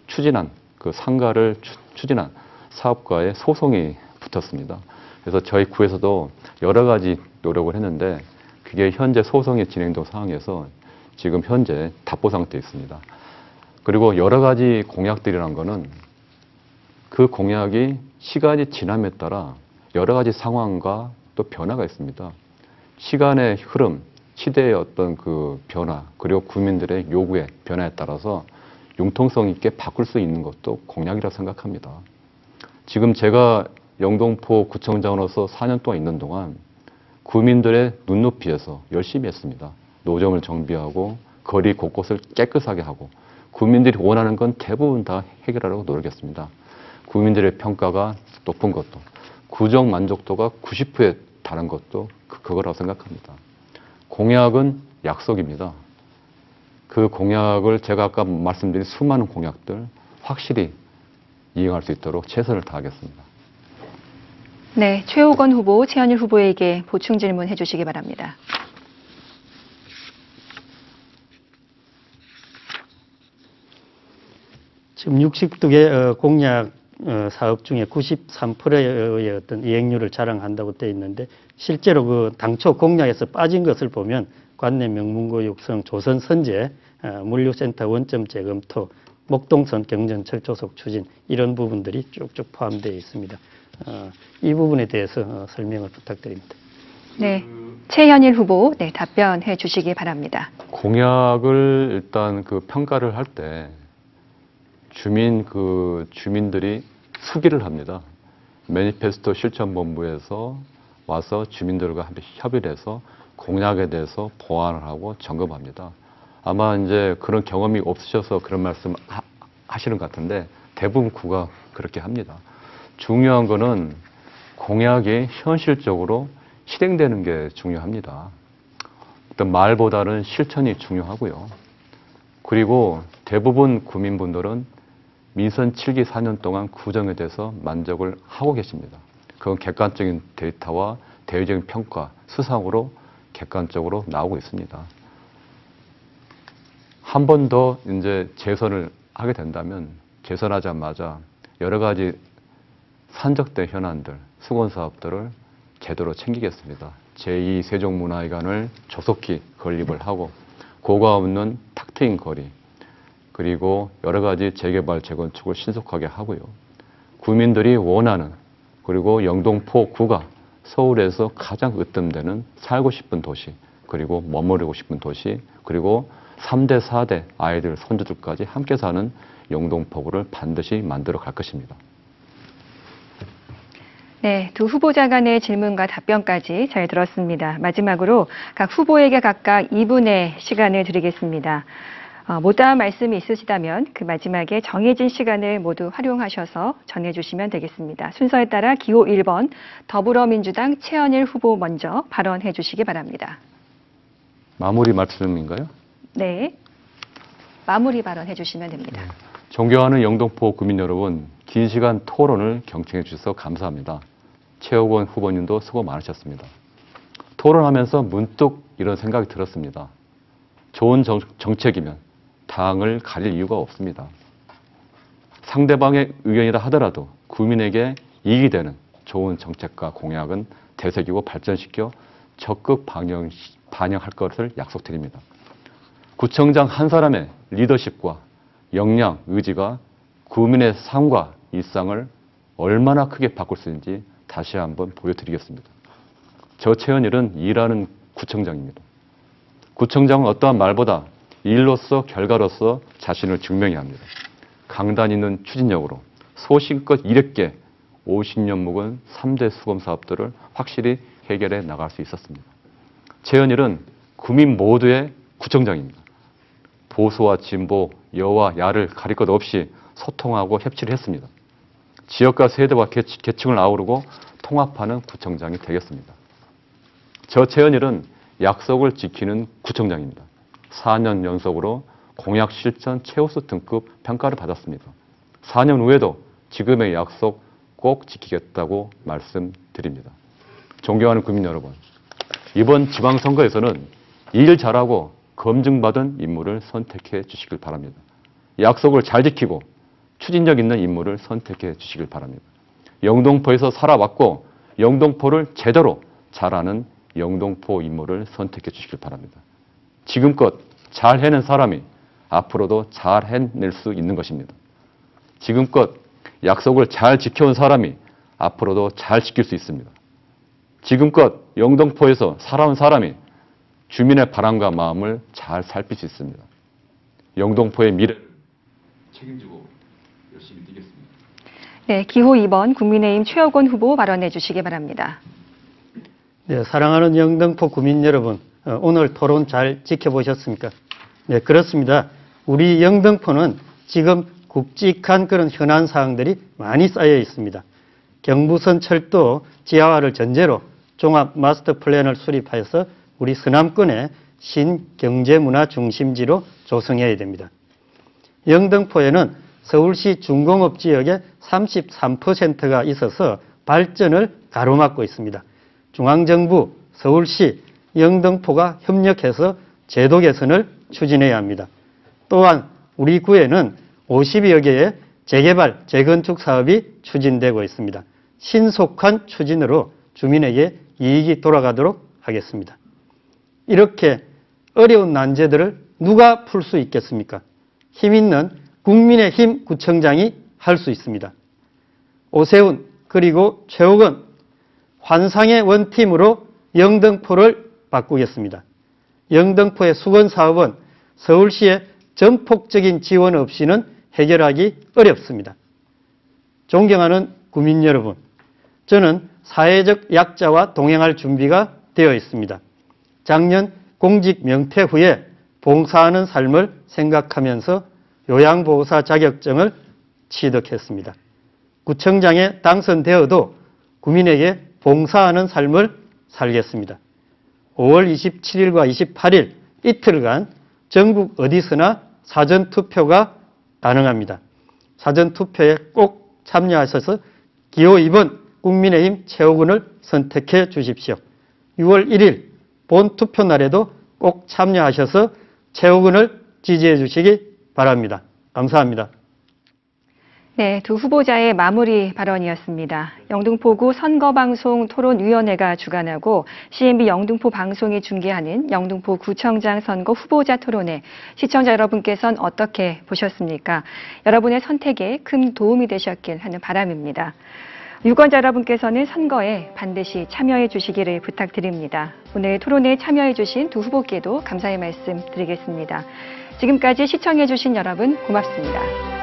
추진한 상가를 추진한 사업가의 소송이 붙었습니다. 그래서 저희 구에서도 여러 가지 노력을 했는데 그게 현재 소송이 진행된 상황에서 지금 현재 답보 상태에 있습니다. 그리고 여러 가지 공약들이란 거는 그 공약이 시간이 지남에 따라 여러 가지 상황과 또 변화가 있습니다. 시간의 흐름, 시대의 어떤 변화, 그리고 국민들의 요구의 변화에 따라서 융통성 있게 바꿀 수 있는 것도 공약이라고 생각합니다. 지금 제가 영등포 구청장으로서 4년 동안 있는 동안 구민들의 눈높이에서 열심히 했습니다. 노점을 정비하고 거리 곳곳을 깨끗하게 하고 국민들이 원하는 건 대부분 다 해결하려고 노력했습니다. 국민들의 평가가 높은 것도 구정 만족도가 90%에 달한 것도 그거라고 생각합니다. 공약은 약속입니다. 그 공약을 제가 아까 말씀드린 수많은 공약들 확실히 이행할 수 있도록 최선을 다하겠습니다. 네, 최호건 후보, 최현일 후보에게 보충 질문해 주시기 바랍니다. 지금 62개 공약 사업 중에 93%의 어떤 이행률을 자랑한다고 되어 있는데 실제로 당초 공약에서 빠진 것을 보면 관내 명문고 육성, 조선 선제, 물류센터 원점 재검토, 목동선 경전 철조속 추진 이런 부분들이 쭉쭉 포함되어 있습니다. 이 부분에 대해서 설명을 부탁드립니다. 네, 최현일 후보 답변해 주시기 바랍니다. 공약을 일단 평가를 할 때 주민들이 수기를 합니다. 매니페스토 실천본부에서 와서 주민들과 함께 협의를 해서 공약에 대해서 보완을 하고 점검합니다. 아마 이제 그런 경험이 없으셔서 그런 말씀 하시는 것 같은데 대부분 구가 그렇게 합니다. 중요한 거는 공약이 현실적으로 실행되는 게 중요합니다. 어떤 말보다는 실천이 중요하고요. 그리고 대부분 구민분들은 민선 7기 4년 동안 구정에 대해서 만족을 하고 계십니다. 그건 객관적인 데이터와 대외적인 평가, 수상으로 객관적으로 나오고 있습니다. 한 번 더 이제 재선을 하게 된다면 재선하자마자 여러 가지 산적된 현안들, 수건 사업들을 제대로 챙기겠습니다. 제2 세종문화회관을 조속히 건립을 하고 고가 없는 탁 트인 거리, 그리고 여러 가지 재개발, 재건축을 신속하게 하고요. 구민들이 원하는, 그리고 영등포구가 서울에서 가장 으뜸되는 살고 싶은 도시, 그리고 머무르고 싶은 도시, 그리고 3대, 4대 아이들, 손주들까지 함께 사는 영등포구를 반드시 만들어 갈 것입니다. 네, 두 후보자 간의 질문과 답변까지 잘 들었습니다. 마지막으로 각 후보에게 각각 2분의 시간을 드리겠습니다. 못다한 말씀이 있으시다면 그 마지막에 정해진 시간을 모두 활용하셔서 전해주시면 되겠습니다. 순서에 따라 기호 1번 더불어민주당 최현일 후보 먼저 발언해 주시기 바랍니다. 마무리 말씀인가요? 네, 마무리 발언해 주시면 됩니다. 존경하는 영등포 구민 여러분, 긴 시간 토론을 경청해 주셔서 감사합니다. 최호건 후보님도 수고 많으셨습니다. 토론하면서 문득 이런 생각이 들었습니다. 좋은 정책이면 당을 가릴 이유가 없습니다. 상대방의 의견이라 하더라도 국민에게 이익이 되는 좋은 정책과 공약은 되새기고 발전시켜 적극 반영할 것을 약속드립니다. 구청장 한 사람의 리더십과 역량, 의지가 구민의 삶과 일상을 얼마나 크게 바꿀 수 있는지 다시 한번 보여드리겠습니다. 저 최현일은 일하는 구청장입니다. 구청장은 어떠한 말보다 일로서 결과로서 자신을 증명해야 합니다. 강단 있는 추진력으로 소신껏 이롭게 50년 묵은 3대 수검 사업들을 확실히 해결해 나갈 수 있었습니다. 최현일은 구민 모두의 구청장입니다. 보수와 진보, 여와 야를 가릴 것 없이 소통하고 협치를 했습니다. 지역과 세대와 계층을 아우르고 통합하는 구청장이 되겠습니다. 저 최현일은 약속을 지키는 구청장입니다. 4년 연속으로 공약 실천 최우수 등급 평가를 받았습니다. 4년 후에도 지금의 약속 꼭 지키겠다고 말씀드립니다. 존경하는 국민 여러분, 이번 지방선거에서는 일 잘하고 검증받은 인물을 선택해 주시길 바랍니다. 약속을 잘 지키고 추진력 있는 인물을 선택해 주시길 바랍니다. 영등포에서 살아왔고 영등포를 제대로 잘하는 영등포 인물을 선택해 주시길 바랍니다. 지금껏 잘 해낸 사람이 앞으로도 잘 해낼 수 있는 것입니다. 지금껏 약속을 잘 지켜온 사람이 앞으로도 잘 지킬 수 있습니다. 지금껏 영등포에서 살아온 사람이 주민의 바람과 마음을 잘 살필 수 있습니다. 영등포의 미래를 책임지고 열심히 뛰겠습니다. 네, 기호 2번 국민의힘 최옥원 후보 발언해 주시기 바랍니다. 네, 사랑하는 영등포 구민 여러분, 오늘 토론 잘 지켜보셨습니까? 네, 그렇습니다. 우리 영등포는 지금 굵직한 그런 현안 사항들이 많이 쌓여 있습니다. 경부선 철도 지하화를 전제로 종합 마스터 플랜을 수립하여서 우리 서남권의 신경제문화 중심지로 조성해야 됩니다. 영등포에는 서울시 중공업 지역의 33%가 있어서 발전을 가로막고 있습니다. 중앙정부, 서울시, 영등포가 협력해서 제도 개선을 추진해야 합니다. 또한 우리 구에는 50여 개의 재개발, 재건축 사업이 추진되고 있습니다. 신속한 추진으로 주민에게 이익이 돌아가도록 하겠습니다. 이렇게 어려운 난제들을 누가 풀 수 있겠습니까? 힘 있는 국민의힘 구청장이 할 수 있습니다. 오세훈 그리고 최옥원 환상의 원팀으로 영등포를 바꾸겠습니다. 영등포의 수건사업은 서울시의 전폭적인 지원 없이는 해결하기 어렵습니다. 존경하는 구민 여러분, 저는 사회적 약자와 동행할 준비가 되어 있습니다. 작년 공직 명퇴 후에 봉사하는 삶을 생각하면서 요양보호사 자격증을 취득했습니다. 구청장에 당선되어도 구민에게 봉사하는 삶을 살겠습니다. 5월 27일과 28일 이틀간 전국 어디서나 사전투표가 가능합니다. 사전투표에 꼭 참여하셔서 기호 2번 국민의힘 최옥원을 선택해 주십시오. 6월 1일 본투표 날에도 꼭 참여하셔서 최옥원을 지지해 주시기 바랍니다. 감사합니다. 네, 두 후보자의 마무리 발언이었습니다. 영등포구 선거방송 토론위원회가 주관하고 CNB 영등포 방송이 중계하는 영등포 구청장 선거 후보자 토론회, 시청자 여러분께서는 어떻게 보셨습니까? 여러분의 선택에 큰 도움이 되셨길 하는 바람입니다. 유권자 여러분께서는 선거에 반드시 참여해 주시기를 부탁드립니다. 오늘 토론회에 참여해 주신 두 후보께도 감사의 말씀 드리겠습니다. 지금까지 시청해 주신 여러분 고맙습니다.